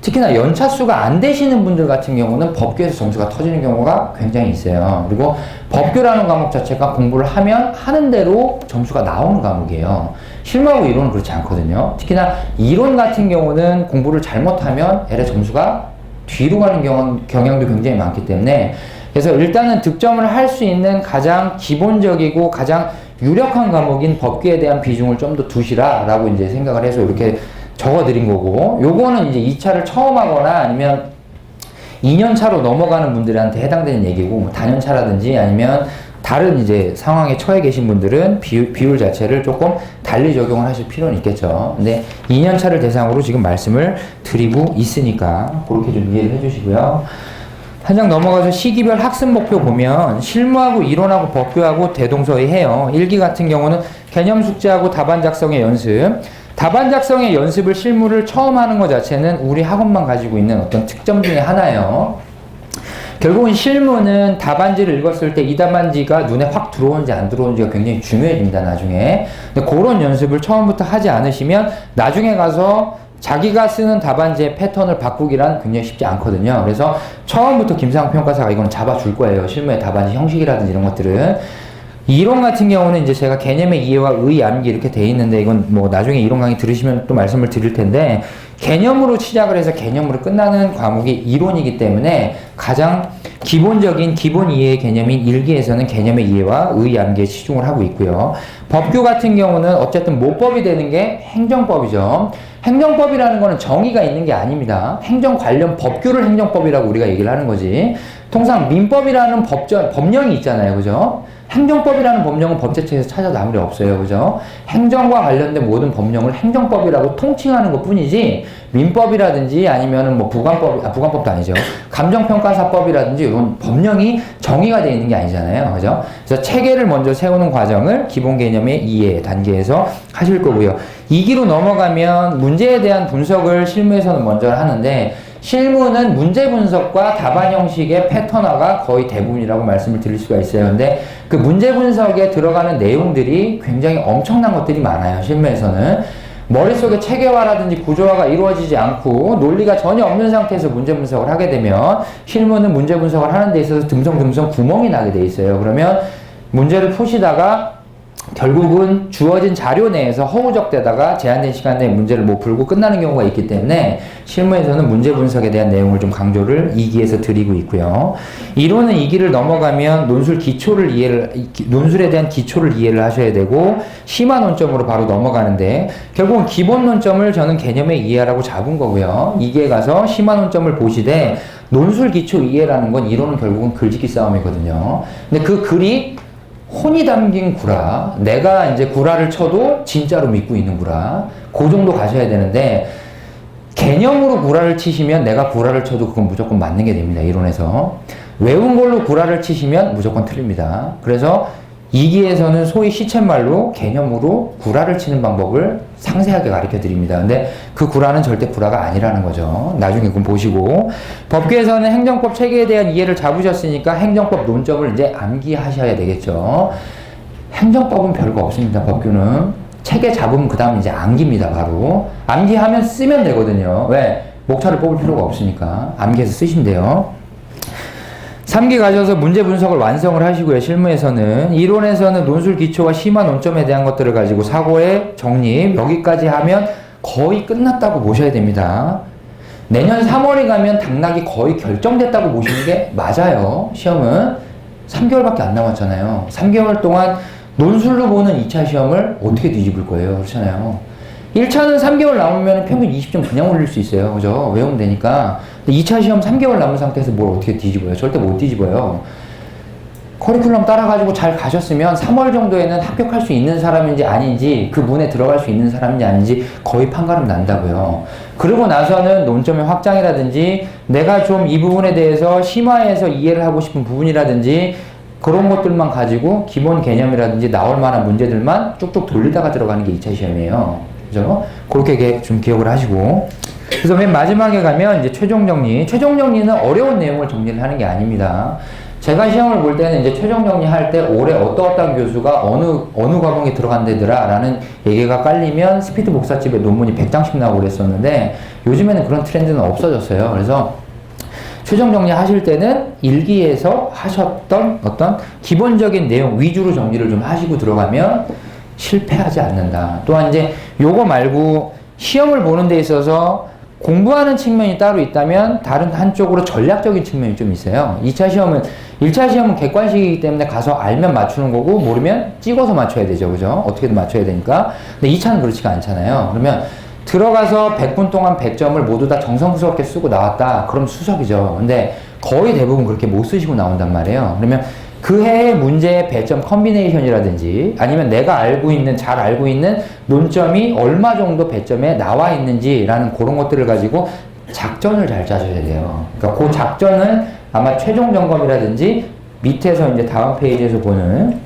특히나 연차수가 안 되시는 분들 같은 경우는 법규에서 점수가 터지는 경우가 굉장히 있어요. 그리고 법규라는 과목 자체가 공부를 하면 하는 대로 점수가 나오는 과목이에요. 실무하고 이론은 그렇지 않거든요. 특히나 이론 같은 경우는 공부를 잘못하면 L의 점수가 뒤로 가는 경향도 굉장히 많기 때문에 그래서 일단은 득점을 할 수 있는 가장 기본적이고 가장 유력한 과목인 법규에 대한 비중을 좀 더 두시라라고 이제 생각을 해서 이렇게 적어드린 거고, 요거는 이제 2차를 처음 하거나 아니면 2년 차로 넘어가는 분들한테 해당되는 얘기고, 뭐 단연차라든지 아니면 다른 이제 상황에 처해 계신 분들은 비율 자체를 조금 달리 적용을 하실 필요는 있겠죠. 근데 2년 차를 대상으로 지금 말씀을 드리고 있으니까 그렇게 좀 이해를 해주시고요. 한 장 넘어가서 시기별 학습 목표 보면 실무하고 이론하고 법규하고 대동소이해요. 1기 같은 경우는 개념 숙제하고 답안 작성의 연습. 답안 작성의 연습을 실무를 처음 하는 것 자체는 우리 학원만 가지고 있는 어떤 특점 중에 하나예요. 결국은 실무는 답안지를 읽었을 때 이 답안지가 눈에 확 들어오는지 안 들어오는지가 굉장히 중요해집니다, 나중에. 근데 그런 연습을 처음부터 하지 않으시면 나중에 가서 자기가 쓰는 답안지의 패턴을 바꾸기란 굉장히 쉽지 않거든요. 그래서 처음부터 김상욱 평가사가 이건 잡아줄 거예요. 실무의 답안지 형식이라든지 이런 것들은. 이론 같은 경우는 이제 제가 개념의 이해와 의, 암기 이렇게 돼 있는데 이건 뭐 나중에 이론 강의 들으시면 또 말씀을 드릴 텐데 개념으로 시작을 해서 개념으로 끝나는 과목이 이론이기 때문에 가장 기본적인 기본 이해의 개념인 1기에서는 개념의 이해와 의, 암기에 치중을 하고 있고요. 법규 같은 경우는 어쨌든 모법이 되는 게 행정법이죠. 행정법이라는 거는 정의가 있는 게 아닙니다. 행정 관련 법규를 행정법이라고 우리가 얘기를 하는 거지. 통상 민법이라는 법령이 있잖아요. 그죠? 행정법이라는 법령은 법제처에서 찾아도 아무리 없어요. 그죠? 행정과 관련된 모든 법령을 행정법이라고 통칭하는 것 뿐이지, 민법이라든지 아니면은 뭐 부관법도 아니죠. 감정평가사법이라든지 이런 법령이 정의가 되어 있는 게 아니잖아요. 그죠? 그래서 체계를 먼저 세우는 과정을 기본 개념의 이해 단계에서 하실 거고요. 2기로 넘어가면 문제에 대한 분석을 실무에서는 먼저 하는데, 실무는 문제 분석과 답안 형식의 패턴화가 거의 대부분이라고 말씀을 드릴 수가 있어요. 근데 그 문제 분석에 들어가는 내용들이 굉장히 엄청난 것들이 많아요. 실무에서는. 머릿속에 체계화라든지 구조화가 이루어지지 않고 논리가 전혀 없는 상태에서 문제 분석을 하게 되면 실무는 문제 분석을 하는 데 있어서 듬성듬성 구멍이 나게 돼 있어요. 그러면 문제를 푸시다가 결국은 주어진 자료 내에서 허우적대다가 제한된 시간 내에 문제를 못 풀고 끝나는 경우가 있기 때문에 실무에서는 문제 분석에 대한 내용을 좀 강조를 2기에서 드리고 있고요. 이론은 2기를 넘어가면 논술에 대한 기초를 이해를 하셔야 되고 심화 논점으로 바로 넘어가는데 결국은 기본 논점을 저는 개념의 이해라고 잡은 거고요. 2기에 가서 심화 논점을 보시되 논술 기초 이해라는 건 이론은 결국은 글짓기 싸움이거든요. 근데 그 글이 혼이 담긴 구라, 내가 이제 구라를 쳐도 진짜로 믿고 있는 구라, 그 정도 가셔야 되는데, 개념으로 구라를 치시면 내가 구라를 쳐도 그건 무조건 맞는 게 됩니다. 이론에서. 외운 걸로 구라를 치시면 무조건 틀립니다. 그래서 2기에서는 소위 시쳇말로 개념으로 구라를 치는 방법을 상세하게 가르쳐 드립니다. 근데 그 구라는 절대 구라가 아니라는 거죠. 나중에 그건 보시고. 법규에서는 행정법 체계에 대한 이해를 잡으셨으니까 행정법 논점을 이제 암기하셔야 되겠죠. 행정법은 별거 없습니다. 법규는. 체계 잡으면 그 다음 이제 암기입니다. 바로. 암기하면 쓰면 되거든요. 왜? 목차를 뽑을 필요가 없으니까. 암기해서 쓰시면 돼요. 3기 가셔서 문제 분석을 완성을 하시고요. 실무에서는. 이론에서는 논술 기초와 심화 논점에 대한 것들을 가지고 사고의 정립, 여기까지 하면 거의 끝났다고 보셔야 됩니다. 내년 3월에 가면 당락이 거의 결정됐다고 보시는 게 맞아요. 시험은 3개월밖에 안 남았잖아요. 3개월 동안 논술로 보는 2차 시험을 어떻게 뒤집을 거예요? 그렇잖아요. 1차는 3개월 남으면 평균 20점 그냥 올릴 수 있어요. 그죠? 외우면 되니까. 근데 2차 시험 3개월 남은 상태에서 뭘 어떻게 뒤집어요? 절대 못 뒤집어요. 커리큘럼 따라가지고 잘 가셨으면 3월 정도에는 합격할 수 있는 사람인지 아닌지, 그 문에 들어갈 수 있는 사람인지 아닌지 거의 판가름 난다고요. 그러고 나서는 논점의 확장이라든지, 내가 좀 이 부분에 대해서 심화해서 이해를 하고 싶은 부분이라든지, 그런 것들만 가지고 기본 개념이라든지 나올 만한 문제들만 쭉쭉 돌리다가 들어가는 게 2차 시험이에요. 그죠? 그렇게 좀 기억을 하시고. 그래서 맨 마지막에 가면 이제 최종 정리. 최종 정리는 어려운 내용을 정리를 하는 게 아닙니다. 제가 시험을 볼 때는 이제 최종 정리할 때 올해 어떠어떤 교수가 어느 과목에 들어간대더라 라는 얘기가 깔리면 스피드 복사집에 논문이 100장씩 나오고 그랬었는데, 요즘에는 그런 트렌드는 없어졌어요. 그래서 최종 정리 하실 때는 1기에서 하셨던 어떤 기본적인 내용 위주로 정리를 좀 하시고 들어가면 실패하지 않는다. 또한 이제 요거 말고 시험을 보는 데 있어서 공부하는 측면이 따로 있다면 다른 한쪽으로 전략적인 측면이 좀 있어요. 1차 시험은 객관식이기 때문에 가서 알면 맞추는 거고, 모르면 찍어서 맞춰야 되죠. 그죠? 어떻게든 맞춰야 되니까. 근데 2차는 그렇지가 않잖아요. 그러면 들어가서 100분 동안 100점을 모두 다 정성스럽게 쓰고 나왔다. 그럼 수석이죠. 근데 거의 대부분 그렇게 못 쓰시고 나온단 말이에요. 그러면 그 해의 문제의 배점 컨비네이션이라든지, 아니면 내가 잘 알고 있는 논점이 얼마 정도 배점에 나와 있는지라는 그런 것들을 가지고 작전을 잘 짜셔야 돼요. 그러니까 그 작전은 아마 최종 점검이라든지 밑에서 이제 다음 페이지에서 보는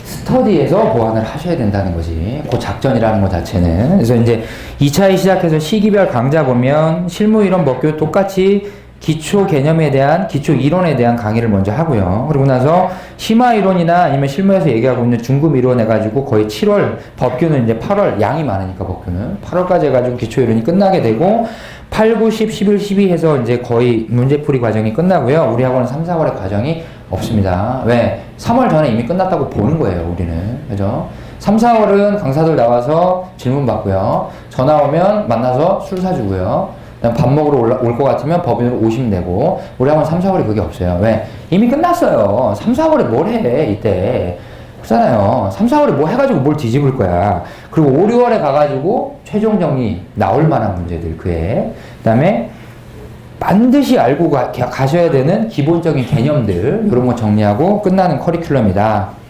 스터디에서 보완을 하셔야 된다는 거지. 그 작전이라는 것 자체는. 그래서 이제 2차에 시작해서 시기별 강좌 보면 실무 이론 법규 똑같이 기초 개념에 대한, 기초 이론에 대한 강의를 먼저 하고요. 그리고 나서 심화 이론이나 아니면 실무에서 얘기하고 있는 중급 이론 해가지고 거의 7월, 법규는 이제 8월, 양이 많으니까 법규는 8월까지 해가지고 기초 이론이 끝나게 되고, 8, 9, 10, 11, 12 해서 이제 거의 문제풀이 과정이 끝나고요. 우리 학원은 3, 4월에 과정이 없습니다. 왜? 3월 전에 이미 끝났다고 보는 거예요, 우리는. 그죠? 3, 4월은 강사들 나와서 질문 받고요. 전화 오면 만나서 술 사주고요. 밥 먹으러 올 것 같으면 법인으로 오시면 되고, 우리 학원 3, 4월에 그게 없어요. 왜? 이미 끝났어요. 3, 4월에 뭘 해, 이때. 그렇잖아요. 3, 4월에 뭐 해가지고 뭘 뒤집을 거야. 그리고 5, 6월에 가가지고 최종 정리 나올 만한 문제들, 그에. 그 다음에 반드시 알고 가셔야 되는 기본적인 개념들, 이런 거 정리하고 끝나는 커리큘럼이다.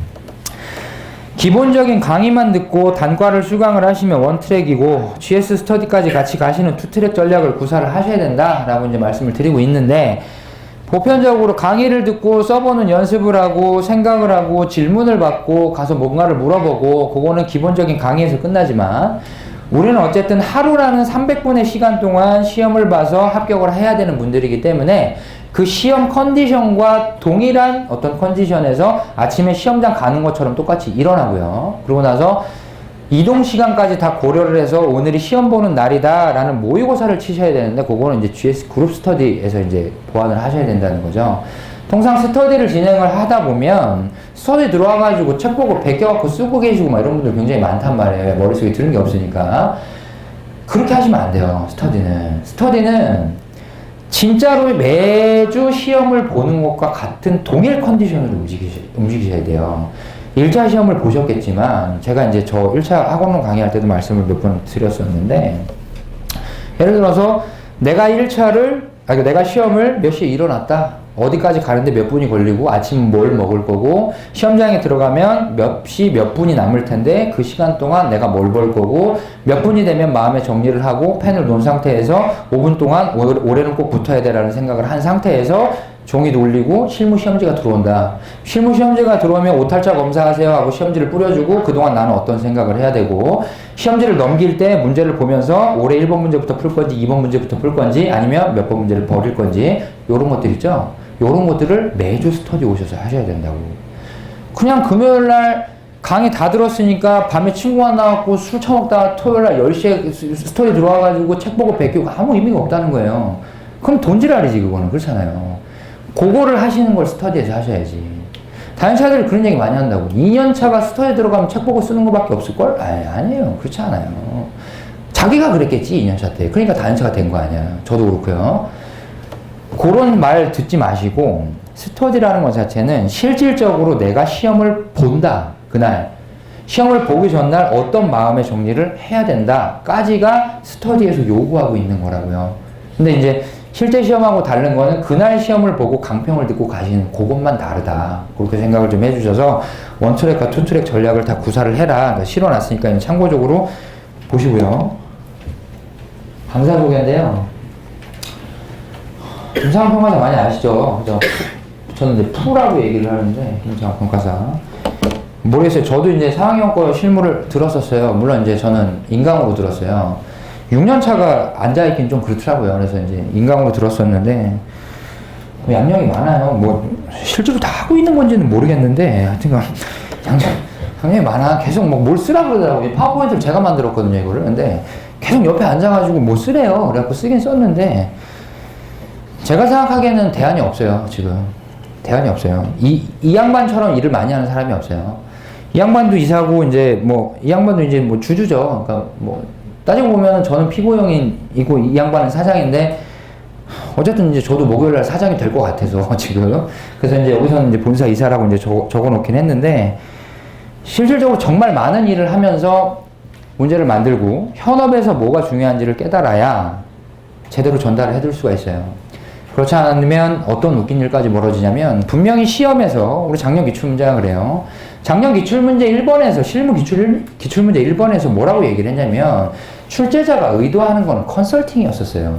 기본적인 강의만 듣고 단과를 수강을 하시면 원트랙이고, GS 스터디까지 같이 가시는 투트랙 전략을 구사를 하셔야 된다라고 이제 말씀을 드리고 있는데, 보편적으로 강의를 듣고 써보는 연습을 하고 생각을 하고 질문을 받고 가서 뭔가를 물어보고, 그거는 기본적인 강의에서 끝나지만, 우리는 어쨌든 하루라는 300분의 시간 동안 시험을 봐서 합격을 해야 되는 분들이기 때문에, 그 시험 컨디션과 동일한 어떤 컨디션에서 아침에 시험장 가는 것처럼 똑같이 일어나고요. 그러고 나서 이동 시간까지 다 고려를 해서 오늘이 시험 보는 날이다 라는 모의고사를 치셔야 되는데, 그거는 이제 GS 그룹 스터디에서 이제 보완을 하셔야 된다는 거죠. 통상 스터디를 진행을 하다 보면 스터디 들어와가지고 책 보고 베껴갖고 쓰고 계시고 막 이런 분들 굉장히 많단 말이에요. 머릿속에 들은 게 없으니까. 그렇게 하시면 안 돼요. 스터디는 진짜로 매주 시험을 보는 것과 같은 동일 컨디션으로 움직이셔야 돼요. 1차 시험을 보셨겠지만, 제가 이제 저 1차 학원론 강의할 때도 말씀을 몇 번 드렸었는데, 예를 들어서 내가 1차를, 내가 시험을 몇 시에 일어났다. 어디까지 가는데 몇 분이 걸리고 아침 뭘 먹을 거고 시험장에 들어가면 몇 시 몇 분이 남을 텐데 그 시간 동안 내가 뭘 볼 거고 몇 분이 되면 마음의 정리를 하고 펜을 놓은 상태에서 5분 동안 올해는 꼭 붙어야 되라는 생각을 한 상태에서 종이 돌리고 실무 시험지가 들어온다. 실무 시험지가 들어오면 오탈자 검사하세요 하고 시험지를 뿌려주고 그동안 나는 어떤 생각을 해야 되고 시험지를 넘길 때 문제를 보면서 올해 1번 문제부터 풀 건지 2번 문제부터 풀 건지 아니면 몇 번 문제를 버릴 건지 요런 것들 있죠. 요런 것들을 매주 스터디 오셔서 하셔야 된다고. 그냥 금요일날 강의 다 들었으니까 밤에 친구가 나왔고 술 처먹다가 토요일날 10시에 스터디 들어와가지고 책 보고 베끼고 아무 의미가 없다는 거예요. 그럼 돈지랄이지 그거는. 그렇잖아요. 그거를 하시는 걸 스터디에서 하셔야지. 다른 차들이 그런 얘기 많이 한다고. 2년차가 스터디에 들어가면 책 보고 쓰는 것밖에 없을걸? 아니에요. 그렇지 않아요. 자기가 그랬겠지 2년차 때. 그러니까 다연차가 된 거 아니야. 저도 그렇고요. 그런 말 듣지 마시고 스터디라는 것 자체는 실질적으로 내가 시험을 본다. 그날. 시험을 보기 전날 어떤 마음의 정리를 해야 된다. 까지가 스터디에서 요구하고 있는 거라고요. 근데 이제 실제 시험하고 다른 거는 그날 시험을 보고 강평을 듣고 가시는 그것만 다르다. 그렇게 생각을 좀 해주셔서 원트랙과 투트랙 전략을 다 구사를 해라. 실어놨으니까 참고적으로 보시고요. 강사 소개인데요. 김상환 평가사 많이 아시죠? 그죠? 저는 이제 프라고 얘기를 하는데, 김상환 평가사. 모르겠어요. 저도 이제 4학년 거 실무를 들었었어요. 물론 이제 저는 인강으로 들었어요. 6년차가 앉아있긴 좀 그렇더라고요. 그래서 이제 인강으로 들었었는데, 양념이 많아요. 뭐, 실제로 다 하고 있는 건지는 모르겠는데, 하여튼간, 양념이 많아. 계속 뭐 뭘 쓰라 그러더라고요. 파워포인트를 제가 만들었거든요, 이거를. 근데 계속 옆에 앉아가지고 뭐 쓰래요. 그래갖고 쓰긴 썼는데, 제가 생각하기에는 대안이 없어요, 지금. 대안이 없어요. 이 양반처럼 일을 많이 하는 사람이 없어요. 이 양반도 이사고, 이제 뭐, 이 양반도 이제 뭐 주주죠. 그러니까 뭐, 따지고 보면 저는 피고용인이고 이 양반은 사장인데, 어쨌든 이제 저도 목요일날 사장이 될 것 같아서, 지금. 그래서 이제 여기서는 이제 본사 이사라고 이제 적어 놓긴 했는데, 실질적으로 정말 많은 일을 하면서 문제를 만들고, 현업에서 뭐가 중요한지를 깨달아야 제대로 전달을 해줄 수가 있어요. 그렇지 않으면 어떤 웃긴 일까지 벌어지냐면 분명히 시험에서 우리 작년 기출문제가 그래요. 작년 기출문제 1번에서 실무 기출문제 1번에서 뭐라고 얘기를 했냐면 출제자가 의도하는 건 컨설팅이었었어요.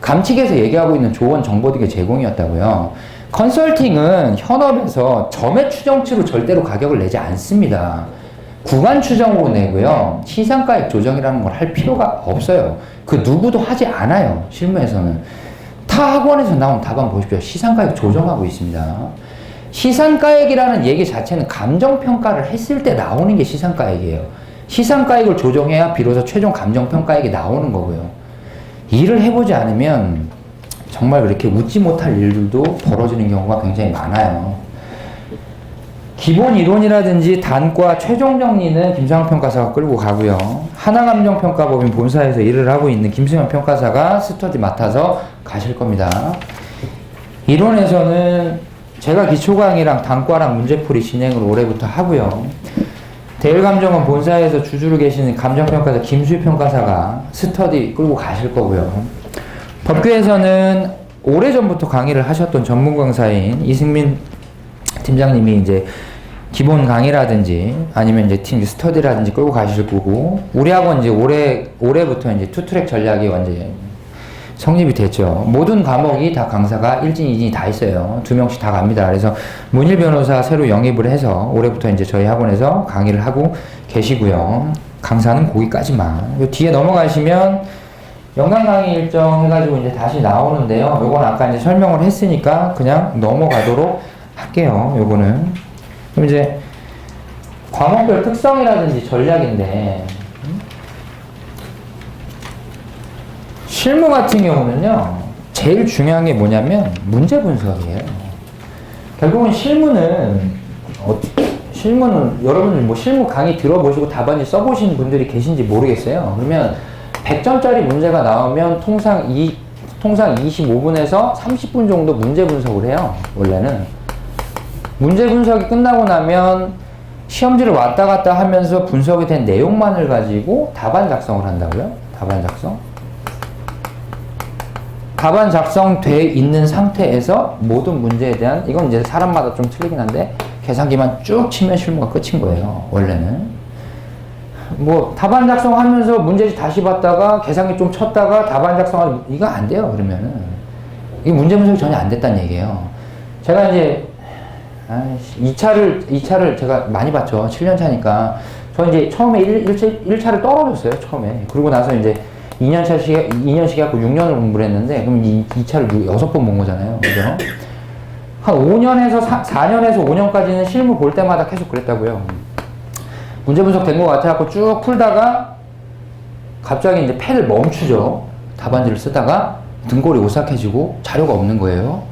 감칙에서 얘기하고 있는 조언 정보등의 제공이었다고요. 컨설팅은 현업에서 점의 추정치로 절대로 가격을 내지 않습니다. 구간 추정으로 내고요. 시상가액 조정이라는 걸 할 필요가 없어요. 그 누구도 하지 않아요. 실무에서는. 타 학원에서 나온 답안 보십시오. 시상가액 조정하고 있습니다. 시상가액이라는 얘기 자체는 감정평가를 했을 때 나오는 게 시상가액이에요. 시상가액을 조정해야 비로소 최종 감정평가액이 나오는 거고요. 일을 해보지 않으면 정말 그렇게 웃지 못할 일들도 벌어지는 경우가 굉장히 많아요. 기본 이론이라든지 단과 최종 정리는 김상환 평가사가 끌고 가고요. 하나감정평가법인 본사에서 일을 하고 있는 김승현 평가사가 스터디 맡아서 가실 겁니다. 이론에서는 제가 기초 강의랑 단과랑 문제풀이 진행을 올해부터 하고요. 대일감정원 본사에서 주주로 계시는 감정평가사 김수희 평가사가 스터디 끌고 가실 거고요. 법규에서는 오래전부터 강의를 하셨던 전문 강사인 이승민 팀장님이 이제 기본 강의라든지 아니면 이제 팀 스터디라든지 끌고 가실 거고, 우리 학원 이제 올해부터 이제 투트랙 전략이 완전히 성립이 됐죠. 모든 과목이 다 강사가 1진, 2진이 다 있어요. 2명씩 다 갑니다. 그래서 문일 변호사 새로 영입을 해서 올해부터 이제 저희 학원에서 강의를 하고 계시고요. 강사는 거기까지만. 뒤에 넘어가시면 연간 강의 일정 해가지고 이제 다시 나오는데요. 요건 아까 이제 설명을 했으니까 그냥 넘어가도록 할게요. 요거는. 그럼 이제 과목별 특성이라든지 전략인데, 실무 같은 경우는요, 제일 중요한 게 뭐냐면 문제 분석이에요. 결국은 실무는 여러분들 뭐 실무 강의 들어보시고 답안지 써보신 분들이 계신지 모르겠어요. 그러면 100점짜리 문제가 나오면 통상 25분에서 30분 정도 문제 분석을 해요. 원래는. 문제 분석이 끝나고 나면 시험지를 왔다 갔다 하면서 분석이 된 내용만을 가지고 답안 작성을 한다고요? 답안 작성? 답안 작성돼 있는 상태에서 모든 문제에 대한, 이건 이제 사람마다 좀 틀리긴 한데, 계산기만 쭉 치면 실무가 끝인 거예요, 원래는. 뭐, 답안 작성하면서 문제집 다시 봤다가, 계산기 좀 쳤다가, 답안 작성하면, 이거 안 돼요, 그러면은. 이게 문제 분석이 전혀 안 됐다는 얘기예요. 제가 이제, 2차를 제가 많이 봤죠. 7년 차니까. 저 이제 처음에 1차를 떨어졌어요, 처음에. 그러고 나서 이제 2년씩 갖고 6년을 공부를 했는데, 그럼 2차를 6번 본 거잖아요. 그죠? 한 5년에서 4년에서 5년까지는 실무 볼 때마다 계속 그랬다고요. 문제 분석 된 것 같아갖고 쭉 풀다가 갑자기 이제 펜을 멈추죠. 답안지를 쓰다가 등골이 오싹해지고 자료가 없는 거예요.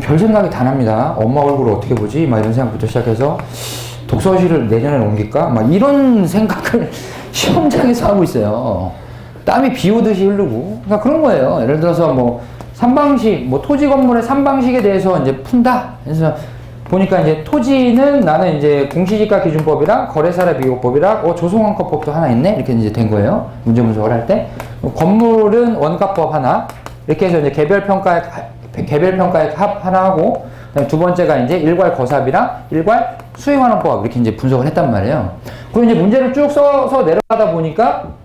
별 생각이 다 납니다. 엄마 얼굴을 어떻게 보지? 막 이런 생각부터 시작해서 독서실을 내년에 옮길까? 막 이런 생각을 시험장에서 하고 있어요. 땀이 비 오듯이 흐르고. 그러니까 그런 거예요. 예를 들어서 뭐 삼방식, 뭐 토지 건물의 삼방식에 대해서 이제 푼다. 그래서 보니까 이제 토지는 나는 이제 공시지가 기준법이랑 거래사례 비교법이랑 조성환급법도 하나 있네? 이렇게 이제 된 거예요. 문제 분석을 할 때. 건물은 원가법 하나. 이렇게 해서 이제 개별평가액 합 하나 하고, 그다음에 두 번째가 이제 일괄 거사비랑 일괄 수익환원법 이렇게 이제 분석을 했단 말이에요. 그리고 이제 문제를 쭉 써서 내려가다 보니까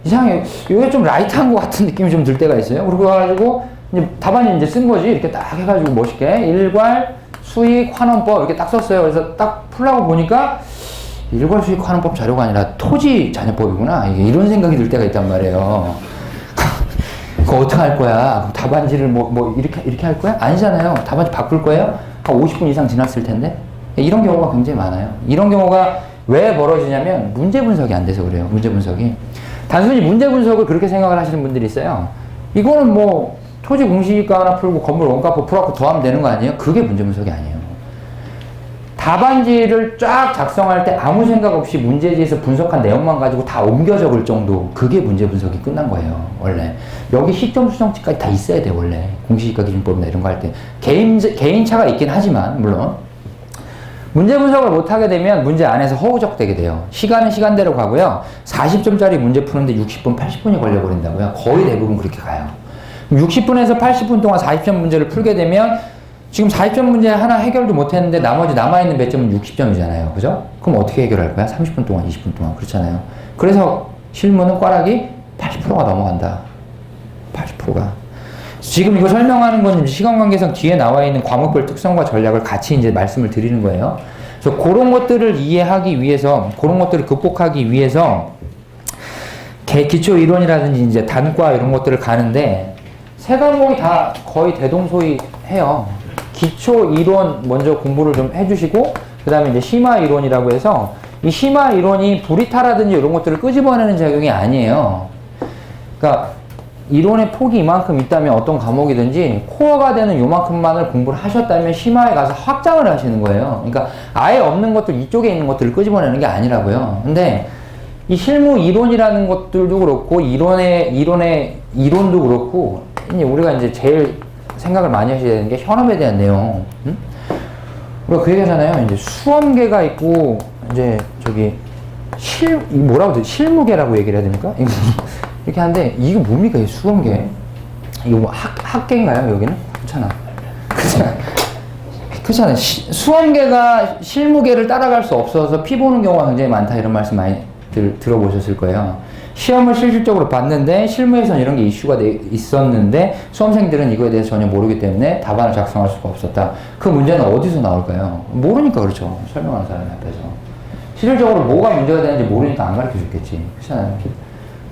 이상해. 이게 좀 라이트한 것 같은 느낌이 좀 들 때가 있어요. 그러고 가지고 이제 답안이 이제 쓴 거지. 이렇게 딱 해가지고 멋있게 일괄 수익 환원법 이렇게 딱 썼어요. 그래서 딱 풀라고 보니까 일괄 수익 환원법 자료가 아니라 토지 잔여법이구나. 이게 이런 생각이 들 때가 있단 말이에요. 그거 어떻게 할 거야? 답안지를 이렇게 할 거야? 아니잖아요. 답안지 바꿀 거예요? 한 50분 이상 지났을 텐데. 이런 경우가 굉장히 많아요. 이런 경우가 왜 벌어지냐면 문제 분석이 안 돼서 그래요. 문제 분석이. 단순히 문제 분석을 그렇게 생각을 하시는 분들이 있어요. 이거는 뭐 토지 공시지가 하나 풀고 건물 원가법 풀어갖고 더하면 되는 거 아니에요? 그게 문제 분석이 아니에요. 답안지를 쫙 작성할 때 아무 생각 없이 문제지에서 분석한 내용만 가지고 다 옮겨 적을 정도, 그게 문제 분석이 끝난 거예요, 원래. 여기 시점 수정치까지 다 있어야 돼, 원래. 공시지가 기준법이나 이런 거 할 때. 개인차가 있긴 하지만, 물론. 문제 분석을 못하게 되면 문제 안에서 허우적대게 돼요. 시간은 시간대로 가고요. 40점짜리 문제 푸는데 60분, 80분이 걸려버린다고요. 거의 대부분 그렇게 가요. 60분에서 80분 동안 40점 문제를 풀게 되면 지금 40점 문제 하나 해결도 못했는데 나머지 남아있는 몇 점은 60점이잖아요. 그죠? 그럼 어떻게 해결할 거야? 30분 동안, 20분 동안. 그렇잖아요. 그래서 실무는 꽈락이 80%가 넘어간다. 80%가. 지금 이거 설명하는 건 시간 관계상 뒤에 나와 있는 과목별 특성과 전략을 같이 이제 말씀을 드리는 거예요. 그래서 그런 것들을 이해하기 위해서, 그런 것들을 극복하기 위해서 기초 이론이라든지 이제 단과 이런 것들을 가는데 세 과목이 다 거의 대동소이해요. 기초 이론 먼저 공부를 좀 해주시고, 그 다음에 이제 심화 이론이라고 해서 이 심화 이론이 불이타라든지 이런 것들을 끄집어내는 작용이 아니에요. 그러니까 이론의 폭이 이만큼 있다면 어떤 과목이든지 코어가 되는 요만큼만을 공부를 하셨다면 심화에 가서 확장을 하시는 거예요. 그러니까 아예 없는 것들, 이쪽에 있는 것들을 끄집어내는 게 아니라고요. 근데 이 실무 이론이라는 것들도 그렇고 이론도 그렇고 이제 우리가 이제 제일 생각을 많이 하셔야 되는 게 현업에 대한 내용. 응? 우리가 그 얘기하잖아요. 이제 수험계가 있고 이제 저기 실무계라고 얘기를 해야 됩니까? 이렇게 하는데 이게 뭡니까? 이 수험계? 이거 뭐 학계인가요? 여기는? 그렇잖아요. 수험계가 실무계를 따라갈 수 없어서 피 보는 경우가 굉장히 많다, 이런 말씀 많이 들어보셨을 거예요. 시험을 실질적으로 봤는데 실무에서는 이런 게 이슈가 있었는데 수험생들은 이거에 대해서 전혀 모르기 때문에 답안을 작성할 수가 없었다. 그 문제는 어디서 나올까요? 모르니까 그렇죠. 설명하는 사람 앞에서. 실질적으로 뭐가 문제가 되는지 모르니까 안 가르쳐 줬겠지. 그렇잖아요.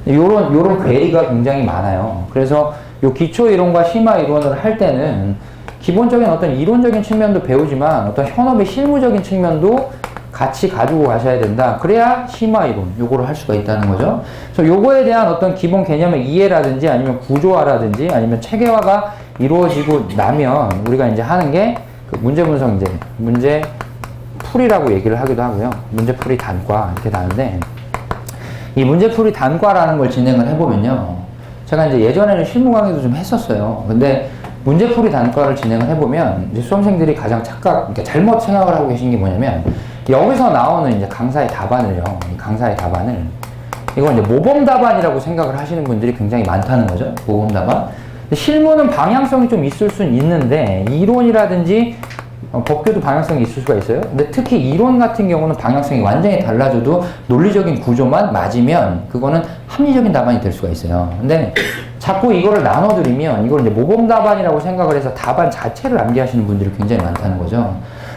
요런 괴리가 굉장히 많아요. 그래서 요 기초 이론과 심화 이론을 할 때는 기본적인 어떤 이론적인 측면도 배우지만 어떤 현업의 실무적인 측면도 같이 가지고 가셔야 된다. 그래야 심화 이론, 요거를 할 수가 있다는 거죠. 그래서 요거에 대한 어떤 기본 개념의 이해라든지 아니면 구조화라든지 아니면 체계화가 이루어지고 나면 우리가 이제 하는 게 그 문제 분석, 이제 문제 풀이라고 얘기를 하기도 하고요. 문제 풀이 단과 이렇게 나는데, 이 문제풀이 단과라는 걸 진행을 해보면요. 제가 이제 예전에는 실무 강의도 좀 했었어요. 근데 문제풀이 단과를 진행을 해보면 이제 수험생들이 가장 그러니까 잘못 생각을 하고 계신 게 뭐냐면 여기서 나오는 이제 강사의 답안을요. 이 강사의 답안을 이건 이제 모범 답안이라고 생각을 하시는 분들이 굉장히 많다는 거죠. 모범 답안. 실무는 방향성이 좀 있을 수는 있는데 이론이라든지 법규도 방향성이 있을 수가 있어요. 근데 특히 이론 같은 경우는 방향성이 완전히 달라져도 논리적인 구조만 맞으면 그거는 합리적인 답안이 될 수가 있어요. 근데 자꾸 이거를 나눠드리면 이걸 이제 모범 답안이라고 생각을 해서 답안 자체를 암기하시는 분들이 굉장히 많다는 거죠.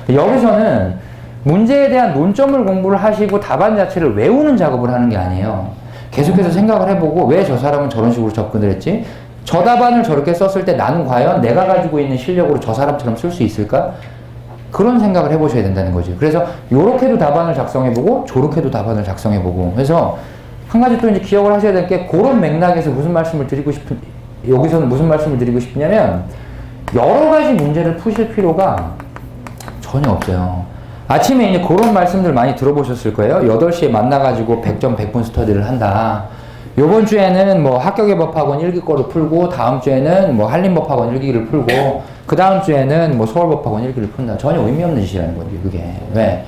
여기서는 문제에 대한 논점을 공부를 하시고 답안 자체를 외우는 작업을 하는 게 아니에요. 계속해서 생각을 해보고 왜 저 사람은 저런 식으로 접근을 했지? 저 답안을 저렇게 썼을 때 나는 과연 내가 가지고 있는 실력으로 저 사람처럼 쓸 수 있을까? 그런 생각을 해보셔야 된다는 거죠. 그래서 요렇게도 답안을 작성해보고 저렇게도 답안을 작성해보고 그래서 한 가지 또 이제 기억을 하셔야 될 게 그런 맥락에서 여기서는 무슨 말씀을 드리고 싶냐면 여러 가지 문제를 푸실 필요가 전혀 없어요. 아침에 이제 그런 말씀들 많이 들어보셨을 거예요. 8시에 만나가지고 100점 100분 스터디를 한다. 요번 주에는 뭐 합격의 법학원 1기 거를 풀고 다음 주에는 뭐 한림법학원 1기를 풀고 그 다음 주에는 뭐 서울법학원 1기를 푼다. 전혀 의미 없는 짓이라는 거죠. 그게. 왜?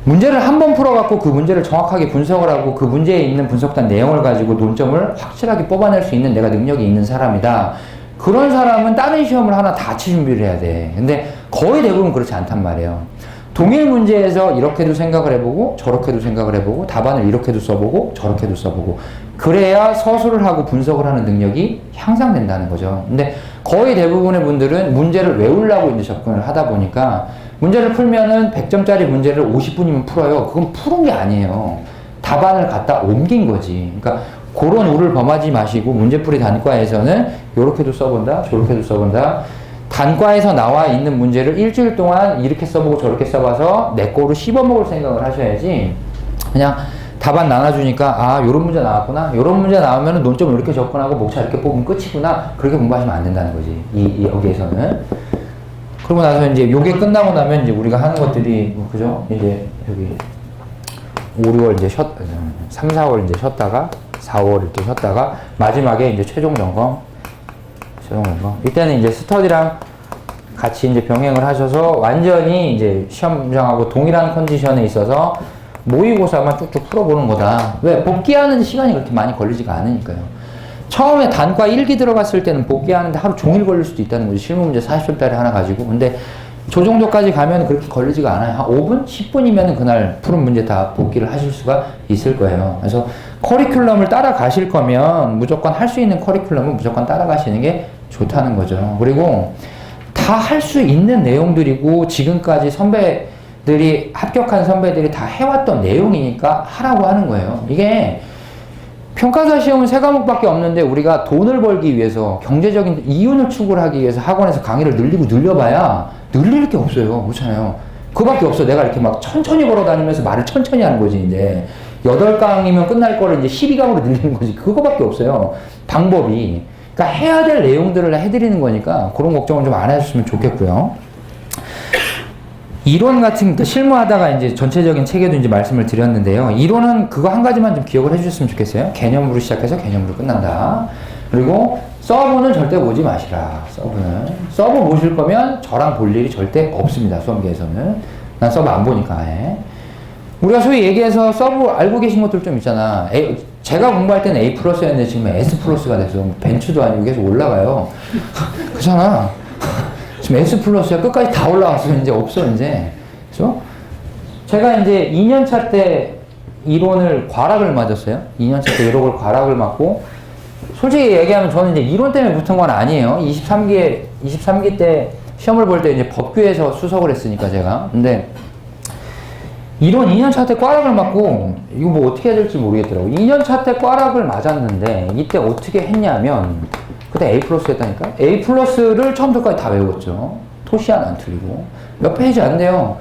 문제를 한 번 풀어갖고 그 문제를 정확하게 분석을 하고 그 문제에 있는 분석단 내용을 가지고 논점을 확실하게 뽑아낼 수 있는 내가 능력이 있는 사람이다. 그런 사람은 다른 시험을 하나 다 같이 준비를 해야 돼. 근데 거의 대부분 그렇지 않단 말이에요. 동일 문제에서 이렇게도 생각을 해보고 저렇게도 생각을 해보고 답안을 이렇게도 써보고 저렇게도 써보고 그래야 서술을 하고 분석을 하는 능력이 향상된다는 거죠. 근데 거의 대부분의 분들은 문제를 외우려고 이제 접근을 하다 보니까 문제를 풀면은 100점짜리 문제를 50분이면 풀어요. 그건 푸는 게 아니에요. 답안을 갖다 옮긴 거지. 그러니까 그런 우를 범하지 마시고 문제풀이 단과에서는 요렇게도 써본다, 저렇게도 써본다. 단과에서 나와 있는 문제를 일주일 동안 이렇게 써보고 저렇게 써봐서 내 거로 씹어먹을 생각을 하셔야지 그냥 답안 나눠주니까 아 요런 문제 나왔구나 요런 문제 나오면 논점을 이렇게 접근하고 목차 이렇게 뽑으면 끝이구나 그렇게 공부하시면 안 된다는 거지 여기에서는. 그러고 나서 이제 요게 끝나고 나면 이제 우리가 하는 것들이 뭐 그죠? 이제 여기 5, 6월 이제 3, 4월 이제 쉬었다가 4월 이렇게 쉬었다가 마지막에 이제 최종 점검 이때는 이제 스터디랑 같이 이제 병행을 하셔서 완전히 이제 시험장하고 동일한 컨디션에 있어서 모의고사만 쭉쭉 풀어보는 거다. 왜? 복귀하는 시간이 그렇게 많이 걸리지가 않으니까요. 처음에 단과 1기 들어갔을 때는 복귀하는데 하루 종일 걸릴 수도 있다는 거죠. 실무 문제 40점짜리 하나 가지고. 근데 저 정도까지 가면 그렇게 걸리지가 않아요. 한 5분? 10분이면 그날 푸른 문제 다 복귀를 하실 수가 있을 거예요. 그래서 커리큘럼을 따라가실 거면 무조건 할 수 있는 커리큘럼은 무조건 따라가시는 게 좋다는 거죠. 그리고 다 할 수 있는 내용들이고 지금까지 합격한 선배들이 다 해왔던 내용이니까 하라고 하는 거예요. 이게 평가사 시험은 3과목밖에 없는데 우리가 돈을 벌기 위해서 경제적인 이윤을 추구하기 위해서 학원에서 강의를 늘려봐야 늘릴 게 없어요. 그렇잖아요. 그거밖에 없어. 내가 이렇게 막 천천히 걸어 다니면서 말을 천천히 하는 거지, 이제. 8강이면 끝날 거를 이제 12강으로 늘리는 거지. 그거밖에 없어요. 방법이. 그러니까 해야 될 내용들을 해드리는 거니까 그런 걱정은 좀 안 해주시면 좋겠고요. 이론 같은, 실무하다가 이제 전체적인 체계도 이제 말씀을 드렸는데요. 이론은 그거 한 가지만 좀 기억을 해주셨으면 좋겠어요. 개념으로 시작해서 개념으로 끝난다. 그리고 서브는 절대 보지 마시라. 서브 보실 거면 저랑 볼 일이 절대 없습니다. 수험계에서는. 난 서브 안 보니까 아예. 우리가 소위 얘기해서 서브 알고 계신 것들 좀 있잖아. 제가 공부할 때는 A+였는데 지금 S+가 돼서 벤츠도 아니고 계속 올라가요. 그렇잖아. 지금 S+야 끝까지 다 올라왔어. 이제 없어, 이제. 그죠? 제가 이제 2년차 때 이론을 과락을 맞았어요. 2년차 때 이론을 과락을 맞고, 솔직히 얘기하면 저는 이제 이론 때문에 붙은 건 아니에요. 23기 때 시험을 볼 때 이제 법규에서 수석을 했으니까 제가. 근데 이론 2년차 때 꽈락을 맞고, 이거 뭐 어떻게 해야 될지 모르겠더라고. 2년차 때 꽈락을 맞았는데, 이때 어떻게 했냐면, 그때 A+ 했다니까? A+를 처음부터까지 다 외웠죠. 토시 하나 안 틀리고. 몇 페이지 안 돼요.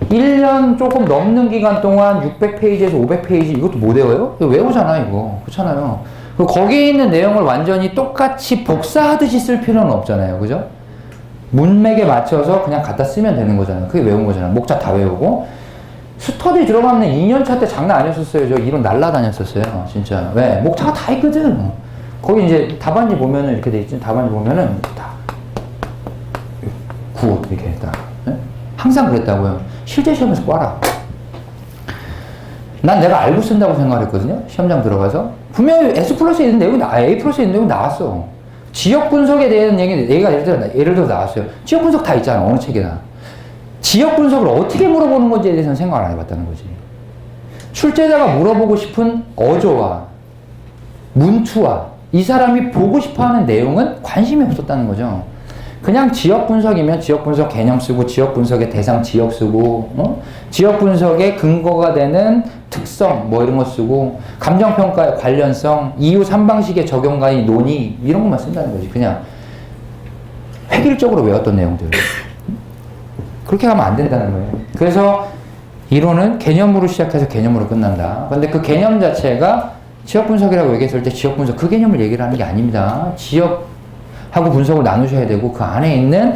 1년 조금 넘는 기간 동안 600페이지에서 500페이지, 이것도 못 외워요? 이거 외우잖아, 이거. 그렇잖아요. 그리고 거기에 있는 내용을 완전히 똑같이 복사하듯이 쓸 필요는 없잖아요. 그죠? 문맥에 맞춰서 그냥 갖다 쓰면 되는 거잖아요. 그게 외운 거잖아요. 목차 다 외우고. 스터디 들어가면 2년차 때 장난 아니었었어요. 저 이론 날라다녔었어요. 진짜. 왜? 목차가 다 있거든. 거기 이제 답안지 보면은 이렇게 돼 있지. 답안지 보면은 다 9 이렇게 했다. 네? 항상 그랬다고요. 실제 시험에서 꽈라. 난 내가 알고 쓴다고 생각을 했거든요. 시험장 들어가서. 분명히 S+에 있는 내용이 A+에 있는 내용이 나왔어. 지역 분석에 대한 얘기가 예를 들어 나왔어요. 지역 분석 다 있잖아, 어느 책에나. 지역 분석을 어떻게 물어보는 건지에 대해서는 생각을 안 해봤다는 거지. 출제자가 물어보고 싶은 어조와 문투와 이 사람이 보고 싶어하는 내용은 관심이 없었다는 거죠. 그냥 지역 분석이면 지역 분석 개념 쓰고 지역 분석의 대상 지역 쓰고 지역 분석의 근거가 되는 특성 뭐 이런 거 쓰고 감정평가의 관련성 이유 3방식의 적용과의 논의 이런 것만 쓴다는 거지. 그냥 획일적으로 외웠던 내용들. 그렇게 하면 안 된다는 거예요. 그래서 이론은 개념으로 시작해서 개념으로 끝난다. 근데 그 개념 자체가 지역 분석이라고 얘기했을 때 지역 분석 그 개념을 얘기를 하는 게 아닙니다. 지역하고 분석을 나누셔야 되고 그 안에 있는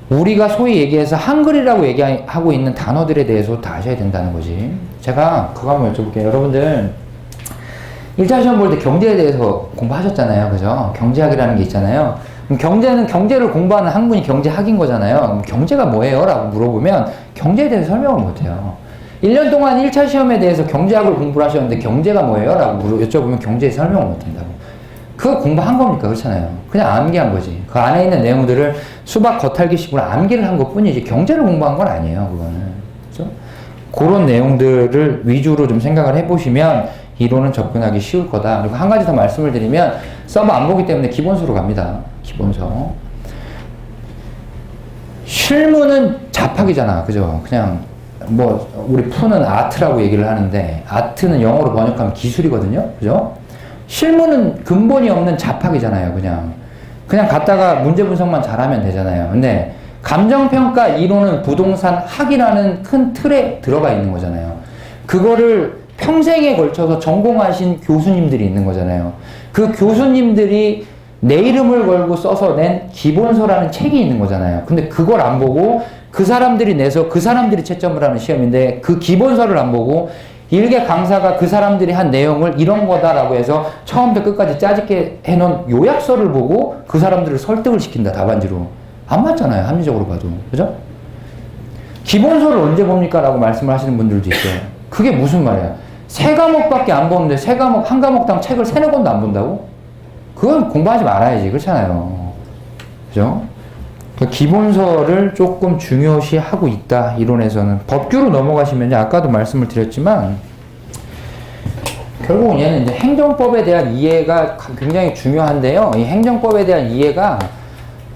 우리가 소위 얘기해서 한글이라고 얘기하고 있는 단어들에 대해서 다 아셔야 된다는 거지. 제가 그거 한번 여쭤볼게요. 여러분들 1차 시험 볼 때 경제에 대해서 공부하셨잖아요. 그죠? 경제학이라는 게 있잖아요. 그럼 경제는 경제를 공부하는 학문이 경제학인 거잖아요. 그럼 경제가 뭐예요? 라고 물어보면 경제에 대해서 설명을 못해요. 1년 동안 1차 시험에 대해서 경제학을 공부를 하셨는데 경제가 뭐예요? 라고 여쭤보면 경제에 설명을 못한다고. 그거 공부한 겁니까? 그렇잖아요. 그냥 암기한 거지. 그 안에 있는 내용들을 수박 겉핥기식으로 암기를 한 것 뿐이지 경제를 공부한 건 아니에요. 그거는. 그렇죠? 그런 내용들을 위주로 좀 생각을 해보시면 이론은 접근하기 쉬울 거다. 그리고 한 가지 더 말씀을 드리면 서브 안 보기 때문에 기본서로 갑니다. 기본서. 실무는 잡학이잖아. 그죠? 그냥 뭐 우리 푸는 아트라고 얘기를 하는데 아트는 영어로 번역하면 기술이거든요. 그죠? 실무는 근본이 없는 잡학이잖아요. 그냥 갖다가 문제 분석만 잘하면 되잖아요. 근데 감정평가 이론은 부동산 학이라는 큰 틀에 들어가 있는 거잖아요. 그거를 평생에 걸쳐서 전공하신 교수님들이 있는 거잖아요. 그 교수님들이 내 이름을 걸고 써서 낸 기본서라는 책이 있는 거잖아요. 근데 그걸 안 보고 그 사람들이 내서 그 사람들이 채점을 하는 시험인데 그 기본서를 안 보고 일개 강사가 그 사람들이 한 내용을 이런 거다라고 해서 처음부터 끝까지 짜집게 해놓은 요약서를 보고 그 사람들을 설득을 시킨다, 답안지로. 안 맞잖아요, 합리적으로 봐도. 그죠? 기본서를 언제 봅니까? 라고 말씀을 하시는 분들도 있어요. 그게 무슨 말이야? 3과목밖에 안 보는데 한 과목당 책을 3-4권도 안 본다고? 그건 공부하지 말아야지. 그렇잖아요. 그죠? 기본서를 조금 중요시하고 있다. 이론에서는. 법규로 넘어가시면 아까도 말씀을 드렸지만 결국은 얘는 이제 행정법에 대한 이해가 굉장히 중요한데요. 이 행정법에 대한 이해가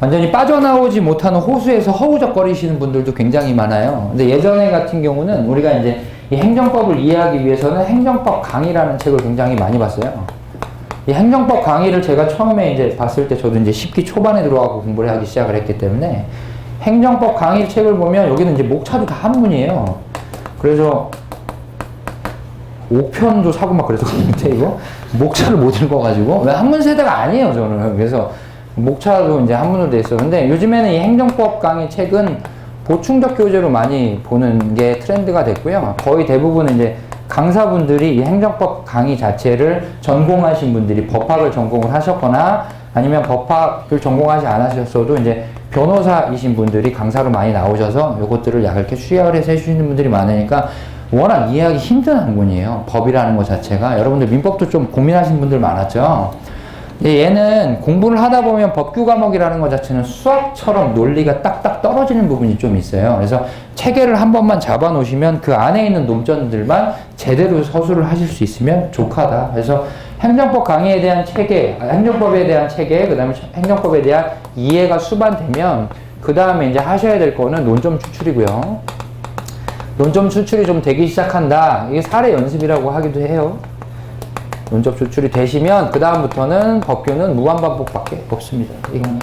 완전히 빠져나오지 못하는 호수에서 허우적거리시는 분들도 굉장히 많아요. 근데 예전에 같은 경우는 우리가 이제 이 행정법을 이해하기 위해서는 행정법 강의라는 책을 굉장히 많이 봤어요. 이 행정법 강의를 제가 처음에 이제 봤을 때 저도 이제 10기 초반에 들어가고 공부를 하기 시작을 했기 때문에 행정법 강의 책을 보면 여기는 이제 목차도 다 한문이에요. 그래서 5편도 사고 막 그랬었는데 이거 목차를 못 읽어가지고 왜 한문 세대가 아니에요 저는. 그래서 목차도 이제 한문으로 돼 있어. 근데 요즘에는 이 행정법 강의 책은 보충적 교재로 많이 보는 게 트렌드가 됐고요. 거의 대부분 이제 강사분들이 이 행정법 강의 자체를 전공하신 분들이 법학을 전공을 하셨거나 아니면 법학을 전공하지 않으셨어도 이제 변호사이신 분들이 강사로 많이 나오셔서 이것들을 얇게 수혈을 해서 해주시는 분들이 많으니까 워낙 이해하기 힘든 학문이에요. 법이라는 것 자체가. 여러분들 민법도 좀 고민하시는 분들 많았죠. 근데 얘는 공부를 하다 보면 법규 과목이라는 것 자체는 수학처럼 논리가 딱딱 떨어지는 부분이 좀 있어요. 그래서 체계를 한 번만 잡아 놓으시면 그 안에 있는 논점들만 제대로 서술을 하실 수 있으면 족하다. 그래서 행정법 강의에 대한 체계, 행정법에 대한 체계, 그 다음에 행정법에 대한 이해가 수반되면 그 다음에 이제 하셔야 될 거는 논점 추출이고요. 논점 추출이 좀 되기 시작한다. 이게 사례 연습이라고 하기도 해요. 논점 추출이 되시면 그 다음부터는 법규는 무한반복밖에 없습니다. 이거는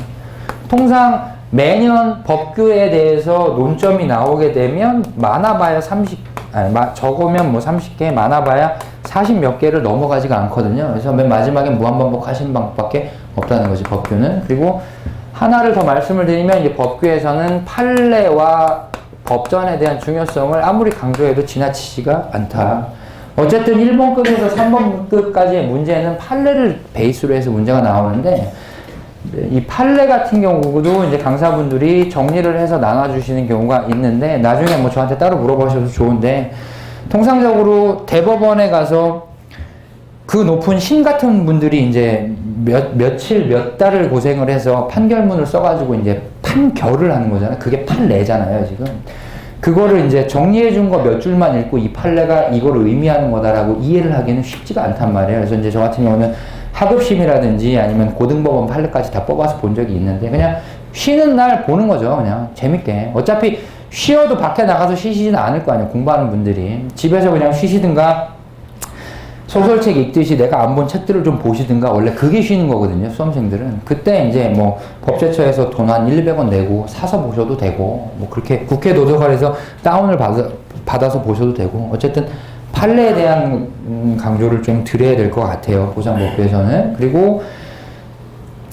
통상 매년 법규에 대해서 논점이 나오게 되면 많아봐야 적으면 뭐 30개, 많아봐야 40 몇 개를 넘어가지가 않거든요. 그래서 맨 마지막에 무한반복 하시는 방법밖에 없다는 거지, 법규는. 그리고 하나를 더 말씀을 드리면 이제 법규에서는 판례와 법전에 대한 중요성을 아무리 강조해도 지나치지가 않다. 어쨌든 1번급에서 3번급까지의 문제는 판례를 베이스로 해서 문제가 나오는데 이 판례 같은 경우도 이제 강사분들이 정리를 해서 나눠주시는 경우가 있는데 나중에 뭐 저한테 따로 물어보셔도 좋은데 통상적으로 대법원에 가서 그 높은 신 같은 분들이 이제 며칠 몇 달을 고생을 해서 판결문을 써가지고 이제 판결을 하는 거잖아요. 그게 판례잖아요, 지금. 그거를 이제 정리해 준 거 몇 줄만 읽고 이 판례가 이걸 의미하는 거다라고 이해를 하기는 쉽지가 않단 말이에요. 그래서 이제 저 같은 경우는 하급심이라든지 아니면 고등법원 판례까지 다 뽑아서 본 적이 있는데 그냥 쉬는 날 보는 거죠. 그냥 재밌게. 어차피 쉬어도 밖에 나가서 쉬시지는 않을 거 아니에요. 공부하는 분들이. 집에서 그냥 쉬시든가 소설책 읽듯이 내가 안 본 책들을 좀 보시든가 원래 그게 쉬는 거거든요. 수험생들은. 그때 이제 뭐 법제처에서 돈 한 100~200원 내고 사서 보셔도 되고 뭐 그렇게 국회 도서관에서 다운을 받아서 보셔도 되고 어쨌든 판례에 대한 강조를 좀 드려야 될 것 같아요. 보상법규에서는. 그리고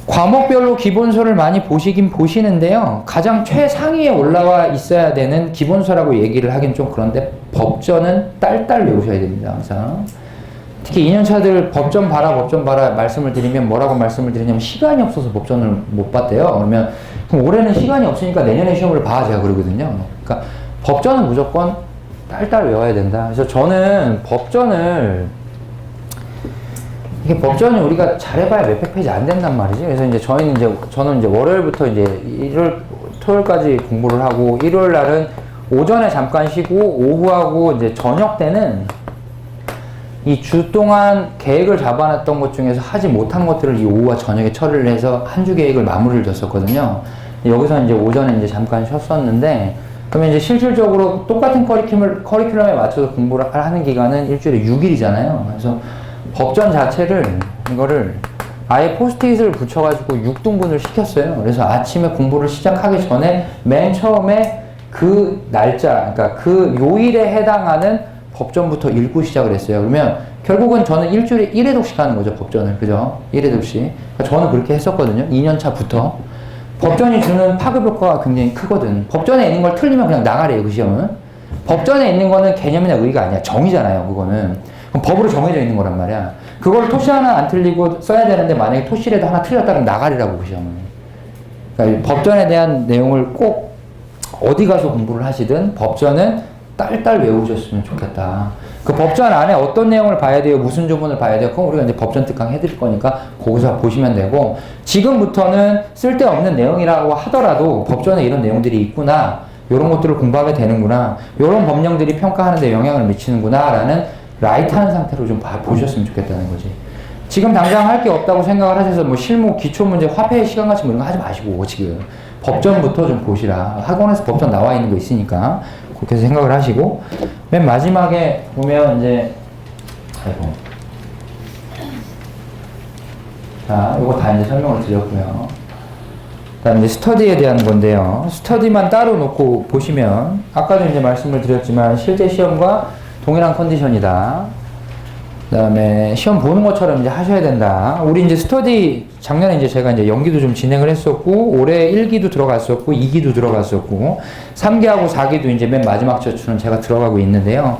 과목별로 기본서를 많이 보시긴 보시는데요. 가장 최상위에 올라와 있어야 되는 기본서라고 얘기를 하긴 좀 그런데 법전은 딸딸 외우셔야 됩니다. 항상. 특히 2년차들 법전 봐라 말씀을 드리면 뭐라고 말씀을 드리냐면 시간이 없어서 법전을 못 봤대요. 그러면 그럼 올해는 시간이 없으니까 내년에 시험을 봐 제가 그러거든요. 그러니까 법전은 무조건 딸딸 외워야 된다. 그래서 저는 이게 법전이 우리가 잘해봐야 몇백 페이지 안 된단 말이지. 그래서 이제 저는 이제 월요일부터 이제 토요일까지 공부를 하고 일요일 날은 오전에 잠깐 쉬고 오후하고 이제 저녁 때는 이 주 동안 계획을 잡아놨던 것 중에서 하지 못한 것들을 이 오후와 저녁에 처리를 해서 한 주 계획을 마무리를 줬었거든요. 여기서 이제 오전에 이제 잠깐 쉬었었는데, 그러면 이제 실질적으로 똑같은 커리큘럼에 맞춰서 공부를 하는 기간은 일주일에 6일이잖아요. 그래서 법전 자체를, 이거를 아예 포스트잇을 붙여가지고 6등분을 시켰어요. 그래서 아침에 공부를 시작하기 전에 맨 처음에 그 날짜, 그러니까 그 요일에 해당하는 법전부터 읽고 시작을 했어요. 그러면 결국은 저는 일주일에 1회독씩 하는 거죠, 법전을. 그죠? 1회독씩. 그러니까 저는 그렇게 했었거든요. 2년차부터. 법전이 주는 파급 효과가 굉장히 크거든. 법전에 있는 걸 틀리면 그냥 나가래요, 그 시험은. 법전에 있는 거는 개념이나 의의가 아니야. 정의잖아요, 그거는. 그럼 법으로 정해져 있는 거란 말이야. 그걸 토시 하나 안 틀리고 써야 되는데 만약에 토시라도 하나 틀렸다 그러면 나가리라고, 그 시험은. 그러니까 법전에 대한 내용을 꼭 어디 가서 공부를 하시든 법전은 딸딸 외우셨으면 좋겠다. 그 법전 안에 어떤 내용을 봐야 돼요? 무슨 조문을 봐야 돼요? 그럼 우리가 이제 법전 특강 해드릴 거니까 거기서 보시면 되고, 지금부터는 쓸데없는 내용이라고 하더라도 법전에 이런 내용들이 있구나, 이런 것들을 공부하게 되는구나, 이런 법령들이 평가하는데 영향을 미치는구나 라는 라이트한 상태로 좀 보셨으면 좋겠다는 거지. 지금 당장 할 게 없다고 생각을 하셔서 뭐 실무, 기초문제, 화폐 시간 같은 거 이런 거 하지 마시고 지금 법전부터 좀 보시라. 학원에서 법전 나와 있는 거 있으니까 그렇게 생각을 하시고, 맨 마지막에 보면 이제 자, 요거 다 이제 설명을 드렸고요. 그다음 이제 스터디에 대한 건데요. 스터디만 따로 놓고 보시면 아까도 이제 말씀을 드렸지만 실제 시험과 동일한 컨디션이다. 그다음에 시험 보는 것처럼 이제 하셔야 된다. 우리 이제 스터디 작년에 이제 제가 이제 연기도 좀 진행을 했었고, 올해 1기도 들어갔었고, 2기도 들어갔었고, 3기하고 4기도 이제 맨 마지막 주는 제가 들어가고 있는데요.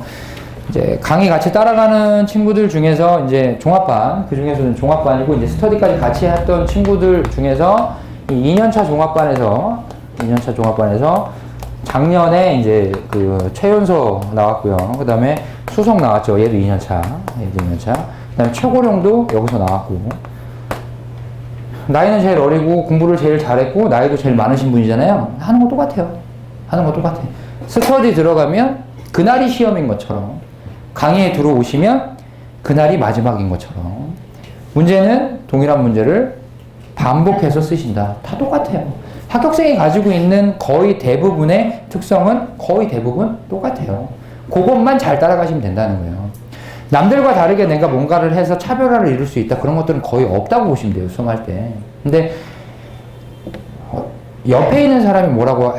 이제 강의 같이 따라가는 친구들 중에서 이제 종합반, 그 중에서는 종합반이고 이제 스터디까지 같이 했던 친구들 중에서 이 2년차 종합반에서 작년에 이제 그 최연소 나왔고요. 그 다음에 수석 나왔죠. 얘도 2년차. 그 다음에 최고령도 여기서 나왔고. 나이는 제일 어리고 공부를 제일 잘했고 나이도 제일 많으신 분이잖아요. 하는 거 똑같아요. 스터디 들어가면 그날이 시험인 것처럼, 강의에 들어오시면 그날이 마지막인 것처럼, 문제는 동일한 문제를 반복해서 쓰신다. 다 똑같아요. 합격생이 가지고 있는 거의 대부분의 특성은 거의 대부분 똑같아요. 그것만 잘 따라가시면 된다는 거예요. 남들과 다르게 내가 뭔가를 해서 차별화를 이룰 수 있다, 그런 것들은 거의 없다고 보시면 돼요, 수험할 때. 근데 옆에 있는 사람이 뭐라고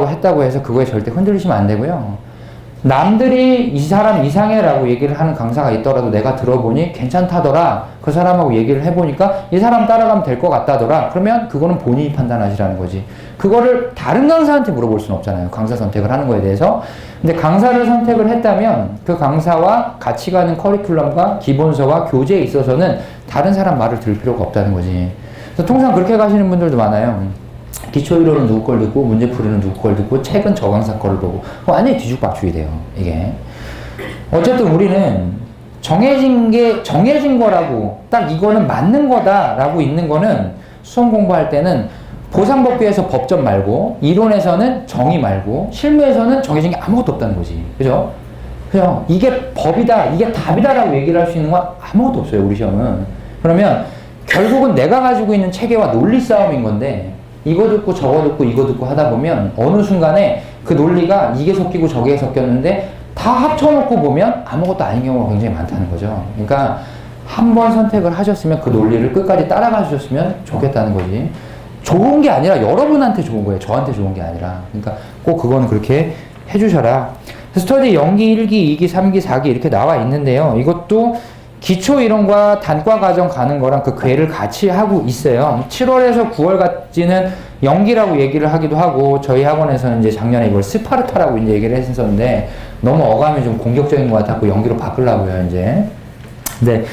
했다고 해서 그거에 절대 흔들리시면 안 되고요. 남들이 이 사람 이상해라고 얘기를 하는 강사가 있더라도 내가 들어보니 괜찮다더라, 그 사람하고 얘기를 해보니까 이 사람 따라가면 될 것 같다더라, 그러면 그거는 본인이 판단하시라는 거지. 그거를 다른 강사한테 물어볼 수는 없잖아요, 강사 선택을 하는 거에 대해서. 근데 강사를 선택을 했다면 그 강사와 같이 가는 커리큘럼과 기본서와 교재에 있어서는 다른 사람 말을 들을 필요가 없다는 거지. 그래서 통상 그렇게 가시는 분들도 많아요. 기초이론은 누구 걸 듣고, 문제풀이는 누구 걸 듣고, 책은 저 강사 거를 보고, 완전히 뒤죽박죽이 돼요, 이게. 어쨌든 우리는 정해진 거라고, 딱 이거는 맞는 거다라고 있는 거는 수험 공부할 때는 보상법규에서 법전 말고, 이론에서는 정의 말고, 실무에서는 정해진 게 아무것도 없다는 거지. 그죠? 그죠? 이게 법이다, 이게 답이다라고 얘기를 할 수 있는 건 아무것도 없어요, 우리 시험은. 그러면 결국은 내가 가지고 있는 체계와 논리 싸움인 건데, 이거 듣고 저거 듣고 이거 듣고 하다 보면 어느 순간에 그 논리가 이게 섞이고 저게 섞였는데 다 합쳐놓고 보면 아무것도 아닌 경우가 굉장히 많다는 거죠. 그러니까 한 번 선택을 하셨으면 그 논리를 끝까지 따라가 주셨으면 좋겠다는 거지. 좋은 게 아니라 여러분한테 좋은 거예요. 저한테 좋은 게 아니라. 그러니까 꼭 그거는 그렇게 해주셔라. 스터디 0기, 1기, 2기, 3기, 4기 이렇게 나와 있는데요. 이것도 기초 이론과 단과 과정 가는 거랑 그 궤를 같이 하고 있어요. 7월에서 9월까지는 0기라고 얘기를 하기도 하고, 저희 학원에서는 이제 작년에 이걸 스파르타라고 이제 얘기를 했었는데, 너무 어감이 좀 공격적인 것 같았고 0기로 바꾸려고요, 이제. 근데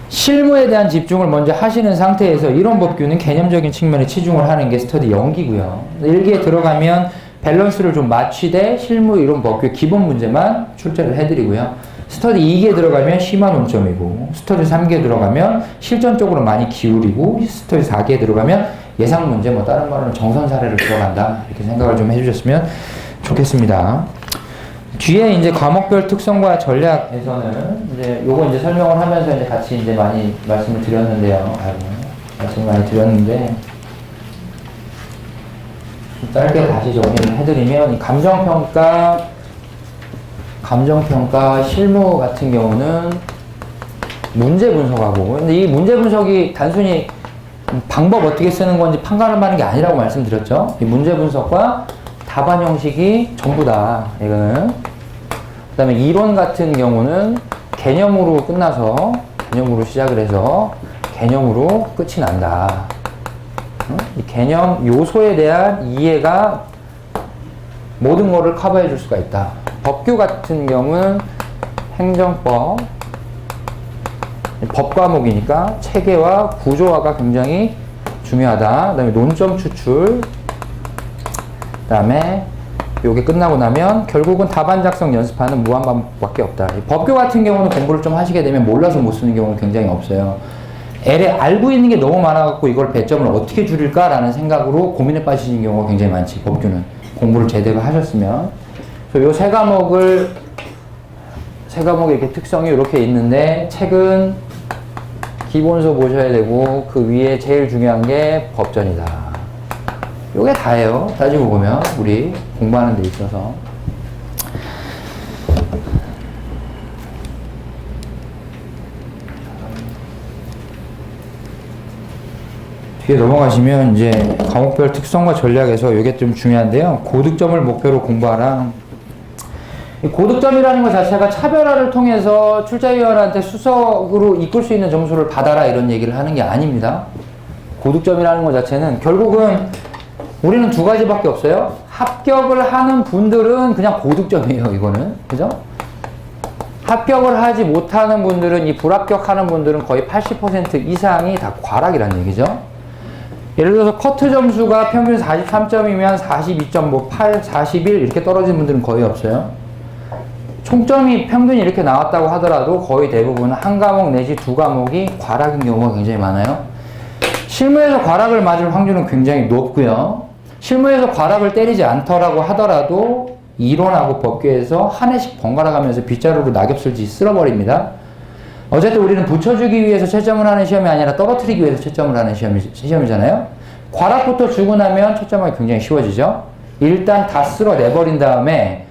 실무에 대한 집중을 먼저 하시는 상태에서 이론 법규는 개념적인 측면에 치중을 하는 게 스터디 0기고요. 1기에 들어가면 밸런스를 좀 맞추되 실무 이론 법규 기본 문제만 출제를 해드리고요. 스터디 2기에 들어가면 심화 논점이고, 스터디 3기에 들어가면 실전 쪽으로 많이 기울이고, 스터디 4기에 들어가면 예상 문제, 뭐 다른 말로는 정선 사례를 들어간다, 이렇게 생각을 좀 해주셨으면 좋겠습니다. 뒤에 이제 과목별 특성과 전략에서는 이제 요거 이제 설명을 하면서 이제 같이 이제 많이 말씀을 드렸는데요. 말씀을 많이 드렸는데, 짧게 다시 정리를 해드리면, 이 감정평가 실무 같은 경우는 문제 분석하고, 근데 이 문제 분석이 단순히 방법 어떻게 쓰는 건지 판단을 하는 게 아니라고 말씀드렸죠. 이 문제 분석과 답안 형식이 전부다, 이거는. 그 다음에 이론 같은 경우는 개념으로 끝나서, 개념으로 시작을 해서 개념으로 끝이 난다. 이 개념 요소에 대한 이해가 모든 거를 커버해 줄 수가 있다. 법규 같은 경우는 행정법, 법 과목이니까 체계와 구조화가 굉장히 중요하다. 그 다음에 논점 추출, 그 다음에 요게 끝나고 나면 결국은 답안 작성 연습하는 무한 반복밖에 없다. 법규 같은 경우는 공부를 좀 하시게 되면 몰라서 못 쓰는 경우는 굉장히 없어요. 알고 있는 게 너무 많아갖고 이걸 배점을 어떻게 줄일까라는 생각으로 고민에 빠지시는 경우가 굉장히 많지, 법규는. 공부를 제대로 하셨으면. 요 세 과목이 이렇게 특성이 이렇게 있는데, 책은 기본서 보셔야 되고, 그 위에 제일 중요한 게 법전이다. 요게 다예요. 따지고 보면, 우리 공부하는 데 있어서. 뒤에 넘어가시면 이제 과목별 특성과 전략에서 이게 좀 중요한데요. 고득점을 목표로 공부하라. 이 고득점이라는 것 자체가 차별화를 통해서 출제위원한테 수석으로 이끌 수 있는 점수를 받아라, 이런 얘기를 하는 게 아닙니다. 고득점이라는 것 자체는 결국은 우리는 두 가지밖에 없어요. 합격을 하는 분들은 그냥 고득점이에요, 이거는. 그죠? 합격을 하지 못하는 분들은, 이 불합격하는 분들은 거의 80% 이상이 다 과락이라는 얘기죠. 예를 들어서 커트 점수가 평균 43점이면 42.8, 41 이렇게 떨어진 분들은 거의 없어요. 총점이 평균이 이렇게 나왔다고 하더라도 거의 대부분 한 과목 내지 두 과목이 과락인 경우가 굉장히 많아요. 실무에서 과락을 맞을 확률은 굉장히 높고요. 실무에서 과락을 때리지 않더라고 하더라도 이론하고 법규에서 한 해씩 번갈아 가면서 빗자루로 낙엽슬지 쓸어버립니다. 어쨌든 우리는 붙여주기 위해서 채점을 하는 시험이 아니라 떨어뜨리기 위해서 채점을 하는 시험이잖아요. 과락부터 주고 나면 채점하기 굉장히 쉬워지죠. 일단 다 쓸어내버린 다음에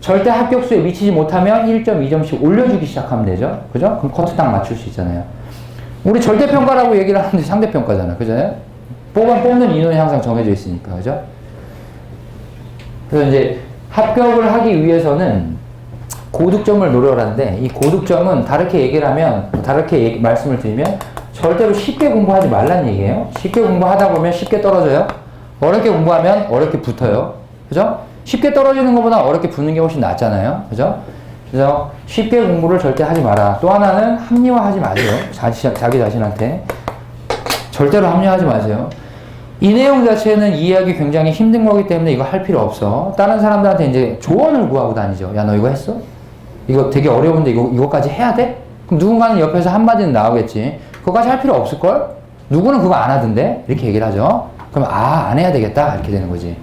절대 합격수에 미치지 못하면 1점, 2점씩 올려주기 시작하면 되죠. 그죠? 그럼 커트 딱 맞출 수 있잖아요. 우리 절대평가라고 얘기를 하는데 상대평가잖아. 그죠? 뽑는 인원이 항상 정해져 있으니까. 그죠? 그래서 이제 합격을 하기 위해서는 고득점을 노려라는데, 이 고득점은 다르게 얘기를 하면, 다르게 말씀을 드리면 절대로 쉽게 공부하지 말라는 얘기예요. 쉽게 공부하다 보면 쉽게 떨어져요. 어렵게 공부하면 어렵게 붙어요. 그죠? 쉽게 떨어지는 것보다 어렵게 붙는 게 훨씬 낫잖아요. 그죠? 그래서 쉽게 공부를 절대 하지 마라. 또 하나는 합리화하지 마세요. 자기 자신한테. 절대로 합리화하지 마세요. 이 내용 자체는 이해하기 굉장히 힘든 거기 때문에 이거 할 필요 없어. 다른 사람들한테 이제 조언을 구하고 다니죠. 야, 너 이거 했어? 이거 되게 어려운데 이거까지 해야 돼? 그럼 누군가는 옆에서 한마디는 나오겠지. 그거까지 할 필요 없을걸? 누구는 그거 안 하던데? 이렇게 얘기를 하죠. 그럼 안 해야 되겠다. 이렇게 되는 거지.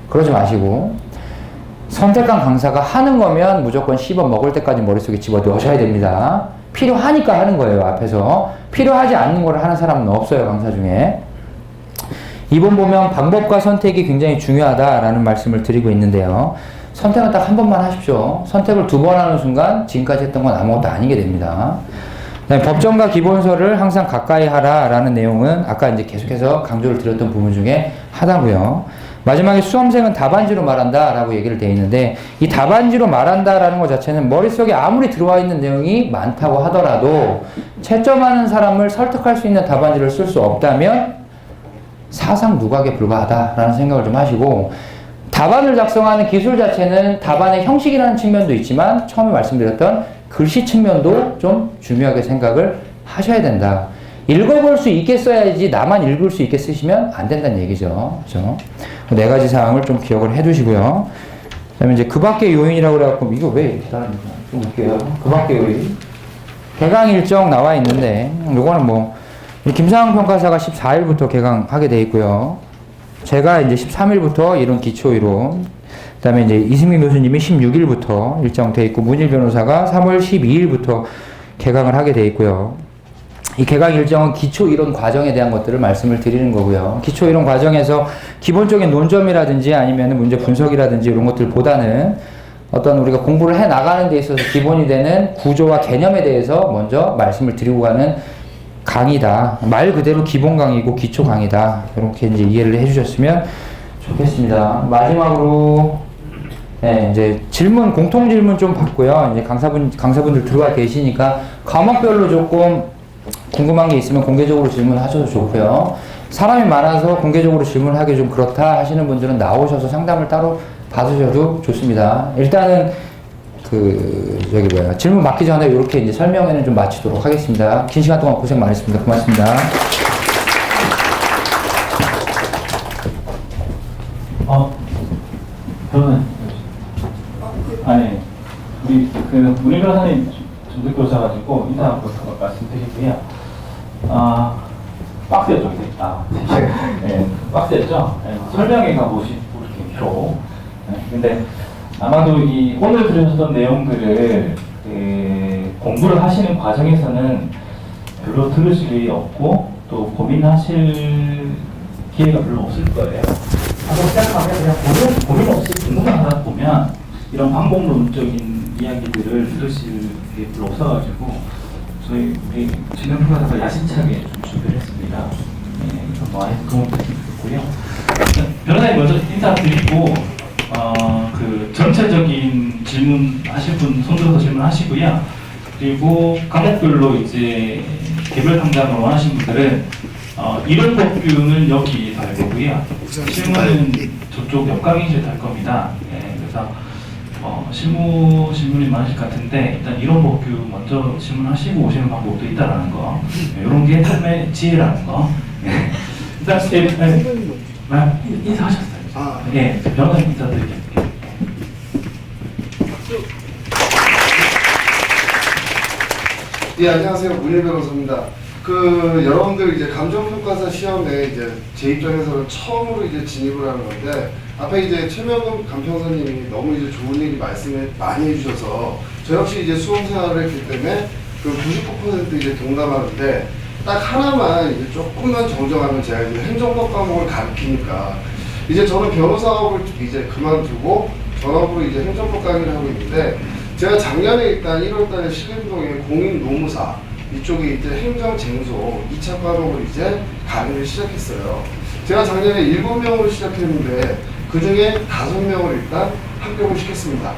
그러지 마시고. 선택한 강사가 하는 거면 무조건 씹어 먹을 때까지 머릿속에 집어 넣으셔야 됩니다. 필요하니까 하는 거예요, 앞에서. 필요하지 않는 걸 하는 사람은 없어요, 강사 중에. 이번 보면 방법과 선택이 굉장히 중요하다라는 말씀을 드리고 있는데요. 선택은 딱 한 번만 하십시오. 선택을 2번 하는 순간 지금까지 했던 건 아무것도 아니게 됩니다. 법정과 기본서를 항상 가까이 하라라는 내용은 아까 이제 계속해서 강조를 드렸던 부분 중에 하나고요. 마지막에 수험생은 답안지로 말한다라고 얘기를 돼 있는데 이 답안지로 말한다라는 것 자체는 머릿속에 아무리 들어와 있는 내용이 많다고 하더라도 채점하는 사람을 설득할 수 있는 답안지를 쓸 수 없다면 사상 누각에 불과하다라는 생각을 좀 하시고 답안을 작성하는 기술 자체는 답안의 형식이라는 측면도 있지만 처음에 말씀드렸던 글씨 측면도 좀 중요하게 생각을 하셔야 된다. 읽어볼 수 있게 써야지 나만 읽을 수 있게 쓰시면 안 된다는 얘기죠. 그렇죠? 4가지 사항을 좀 기억을 해 두시고요. 그 다음에 이제 그 밖의 요인이라고 그래갖고 이거 왜 이렇게 다릅니까? 좀 볼게요. 그 밖의 요인. 개강 일정 나와 있는데 요거는 뭐 김상황 평가사가 14일부터 개강하게 돼 있고요. 제가 이제 13일부터 이론 기초 이론, 그 다음에 이제 이승민 교수님이 16일부터 일정 돼 있고, 문일 변호사가 3월 12일부터 개강을 하게 돼 있고요. 이 개강 일정은 기초 이론 과정에 대한 것들을 말씀을 드리는 거고요. 기초 이론 과정에서 기본적인 논점이라든지 아니면 문제 분석이라든지 이런 것들보다는 어떤 우리가 공부를 해 나가는 데 있어서 기본이 되는 구조와 개념에 대해서 먼저 말씀을 드리고 가는 강의다. 말 그대로 기본 강의고 기초 강의다. 이렇게 이제 이해를 해주셨으면 좋겠습니다. 마지막으로 이제 질문, 공통 질문 좀 받고요. 이제 강사분들 들어와 계시니까 과목별로 조금 궁금한 게 있으면 공개적으로 질문하셔도 좋고요. 사람이 많아서 공개적으로 질문하기 좀 그렇다 하시는 분들은 나오셔서 상담을 따로 받으셔도 좋습니다. 일단은 질문 받기 전에 이렇게 이제 설명회는 좀 마치도록 하겠습니다. 긴 시간 동안 고생 많으셨습니다. 고맙습니다. 저는 우리 문희 변호사님 좀 늦게 오셔가지고 인사부터 말씀드리고요. 빡셌죠, 이제. 네, 빡셌죠. 네, 설명회가 뭐시 이렇게 표. 근데 아마도 오늘 들으셨던 내용들을 공부를 하시는 과정에서는 별로 들으실 일이 없고 또 고민하실 기회가 별로 없을 거예요. 하고 시작하면 그냥 고민 없이 공부만 하다 보면 이런 방법론적인 이야기들을 들으실 게 별로 없어가지고 저희 우리 진행평가사가 야심차게 좀 준비를 했습니다. 네, 많이 도움 드리고요. 변호사님 먼저 인사드리고 전체적인 질문하실 분 손들어서 질문하시고요. 그리고 과목별로 이제 개별 상담을 원하시는 분들은 이론 법규는 여기 달 거고요. 실무는 저쪽 옆 강의실 달 겁니다. 네, 그래서 실무 질문이 많으실 것 같은데 일단 이론 법규 먼저 질문하시고 오시는 방법도 있다라는 거. 네, 이런 게 삶의 지혜라는 거. 네. 일단 인사하셨어요. 네, 변호사님 인사드릴게요. 예, 안녕하세요. 문일 변호사입니다. 여러분들 이제 감정평가사 시험에 이제 제 입장에서는 처음으로 이제 진입을 하는 건데, 앞에 이제 최명금 감평사님이 너무 이제 좋은 얘기 말씀을 많이 해주셔서, 저 역시 이제 수험 생활을 했기 때문에 99% 이제 동감하는데, 딱 하나만 이제 조금만 정정하면 제가 이제 행정법 과목을 가르치니까, 이제 저는 변호사업을 이제 그만두고 전업으로 이제 행정법 강의를 하고 있는데, 제가 작년에 일단 1월달에 신림동에 공인노무사 이쪽에 이제 행정쟁소 2차 과목을 이제 강의를 시작했어요. 제가 작년에 7명으로 시작했는데 그 중에 5명을 일단 합격을 시켰습니다.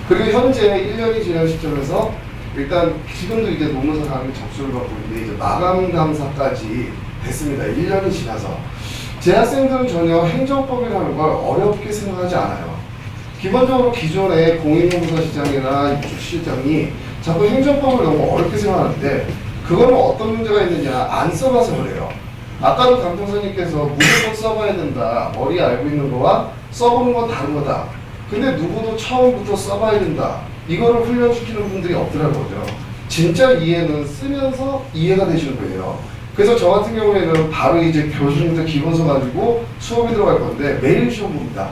그리고 현재 1년이 지난 시점에서 일단 지금도 이제 노무사 강의 접수를 받고 있는데 이제 마감 감사까지 됐습니다. 1년이 지나서. 제 학생들은 전혀 행정법이라는 걸 어렵게 생각하지 않아요. 기본적으로 기존의 공인노무사 시장이나 이쪽 시장이 자꾸 행정법을 너무 어렵게 생각하는데 그거는 어떤 문제가 있느냐, 안 써봐서 그래요. 아까도 감평사님께서 무조건 써봐야 된다, 머리에 알고 있는 거와 써보는 건 다른 거다. 근데 누구도 처음부터 써봐야 된다 이거를 훈련시키는 분들이 없더라고요. 진짜 이해는 쓰면서 이해가 되시는 거예요. 그래서 저 같은 경우에는 바로 이제 교수님들 기본서 가지고 수업이 들어갈 건데 매일 시험 봅니다.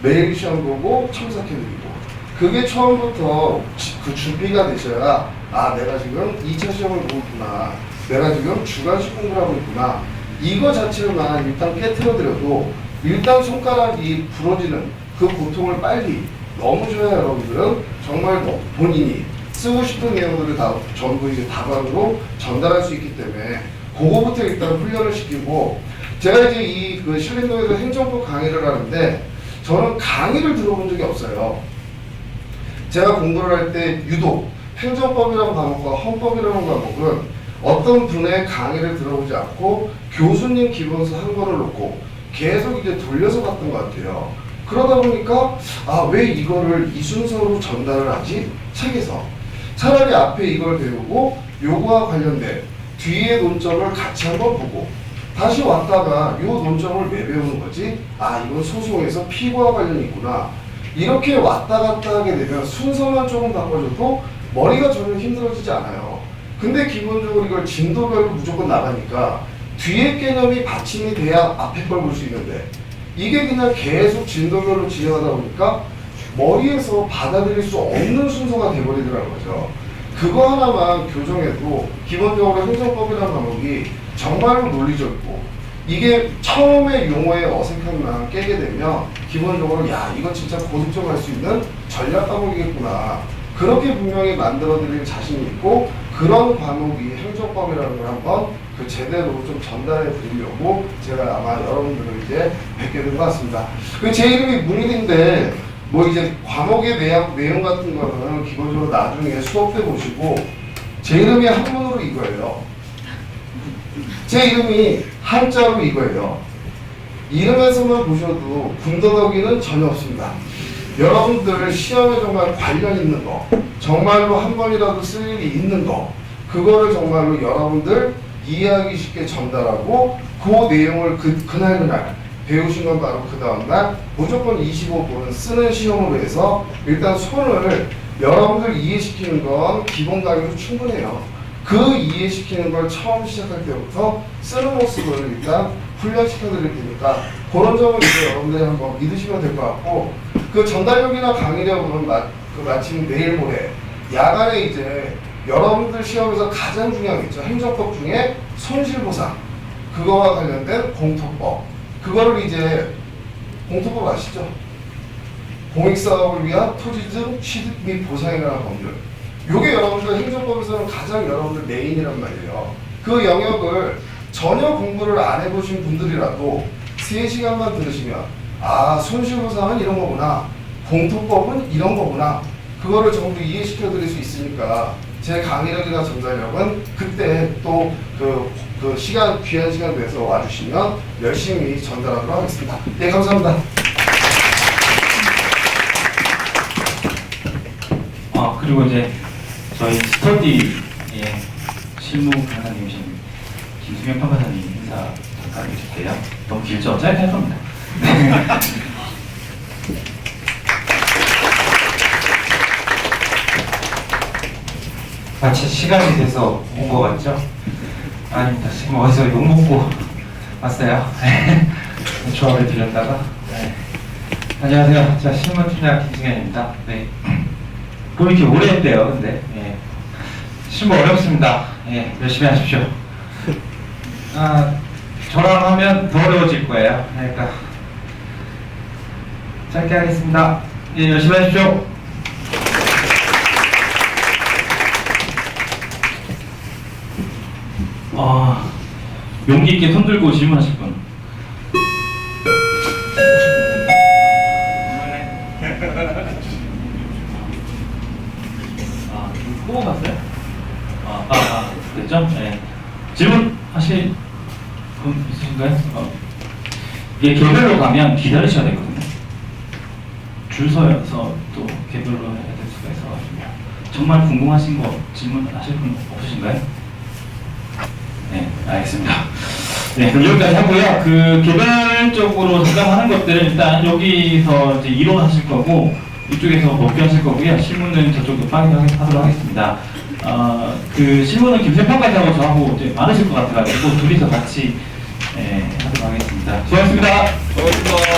매일 시험 보고 첨삭해드리고 그게 처음부터 그 준비가 되셔야 아 내가 지금 2차 시험을 보고 있구나, 내가 지금 주관식 공부를 하고 있구나, 이거 자체만 일단 깨트려드려도 일단 손가락이 부러지는 그 고통을 빨리 넘으셔야 여러분들은 정말 본인이 쓰고 싶은 내용들을 다 전부 이제 답안으로 전달할 수 있기 때문에 그거부터 일단 훈련을 시키고, 제가 이제 이 그 신림동에서 행정법 강의를 하는데 저는 강의를 들어본 적이 없어요. 제가 공부를 할 때 유독 행정법이라는 과목과 헌법이라는 과목은 어떤 분의 강의를 들어보지 않고 교수님 기본서 한 권을 놓고 계속 이제 돌려서 봤던 것 같아요. 그러다 보니까 아, 왜 이거를 이 순서로 전달을 하지? 책에서 차라리 앞에 이걸 배우고 요거와 관련된 뒤에 논점을 같이 한번 보고 다시 왔다가 요 논점을 왜 배우는 거지? 아, 이건 소송에서 피고와 관련이 있구나. 이렇게 왔다 갔다 하게 되면 순서만 조금 바꿔줘도 머리가 전혀 힘들어지지 않아요. 근데 기본적으로 이걸 진도별로 무조건 나가니까 뒤에 개념이 받침이 돼야 앞에 걸 볼 수 있는데 이게 그냥 계속 진도별로 진행하다 보니까 머리에서 받아들일 수 없는 순서가 돼버리더라고요. 거죠. 그거 하나만 교정해도 기본적으로 행정법이라는 과목이 정말로 논리적이고 이게 처음에 용어의 어색함만 깨게 되면 기본적으로 야 이거 진짜 고득점할 수 있는 전략 과목이겠구나, 그렇게 분명히 만들어드릴 자신이 있고 그런 과목이 행정법이라는 걸 한번 그 제대로 좀 전달해 드리려고 제가 아마 여러분들을 이제 뵙게 된 것 같습니다. 제 이름이 문일인데 뭐 이제 과목의 내용 같은 거는 기본적으로 나중에 수업 때 보시고 제 이름이 한문으로 이거예요. 제 이름이 한자로 이거예요. 이름에서만 보셔도 군더더기는 전혀 없습니다. 여러분들 시험에 정말 관련 있는 거, 정말로 한 번이라도 쓸 일이 있는 거, 그거를 정말로 여러분들 이해하기 쉽게 전달하고 그 내용을 그날 배우신 건 바로 그 다음날 무조건 25분은 쓰는 시험으로 해서 일단 손을 여러분들 이해시키는 건 기본 강의로 충분해요. 그 이해시키는 걸 처음 시작할 때부터 쓰는 모습을 일단 훈련시켜 드릴 테니까 그런 점을 이제 여러분들이 한번 믿으시면 될 것 같고, 그 전달력이나 강의력은 마침 내일 모레 야간에 이제 여러분들 시험에서 가장 중요한 게 있죠. 행정법 중에 손실보상, 그거와 관련된 공토법, 그거를 이제 공토법 아시죠? 공익사업을 위한 토지등 취득 및 보상이라는 법률, 요게 여러분들 행정법에서는 가장 여러분들 메인이란 말이에요. 그 영역을 전혀 공부를 안 해보신 분들이라도 3시간만 들으시면 아, 손실보상은 이런 거구나, 공토법은 이런 거구나, 그거를 전부 이해시켜 드릴 수 있으니까 제 강의력이나 전달력은 그때 또 그 시간, 귀한 시간 내서 와주시면 열심히 전달하도록 하겠습니다. 네, 감사합니다. 그리고 이제 저희 스터디의 실무 강사님이신 김수명 평가사님 인사 잠깐 해주세요. 너무 길죠? 짧게 할 겁니다. 마치 시간이 돼서 온 거 같죠? 아닙니다. 지금 어디서 욕 먹고 왔어요. 조합을 드렸다가. 네. 안녕하세요. 자, 신문팀장 김승현입니다. 네. 뭐 이렇게 오래 했대요, 근데. 예. 실무 어렵습니다. 예, 열심히 하십시오. 저랑 하면 더 어려워질 거예요. 그러니까 짧게 하겠습니다. 예, 열심히 하십시오. 용기 있게 손 들고 질문하실 분. 후보 갔어요? 됐죠? 네. 질문하실 분 있으신가요? 이게 개별로 가면 기다리셔야 되거든요. 줄 서서 또 개별로 해야 될 수가 있어가지고. 정말 궁금하신 거 질문하실 분 없으신가요? 네, 알겠습니다. 네, 그럼 여기까지 하고요. 그 개별적으로 상담하는 것들은 일단 여기서 이제 이론하실 거고, 이쪽에서 목표하실 거고요. 실무는 저쪽으로 파악하도록 하겠습니다. 그 실무는 김세평까지하고 저하고 이제 많으실 것 같아가지고 둘이서 같이 하도록 하겠습니다. 수고하셨습니다. 고맙습니다.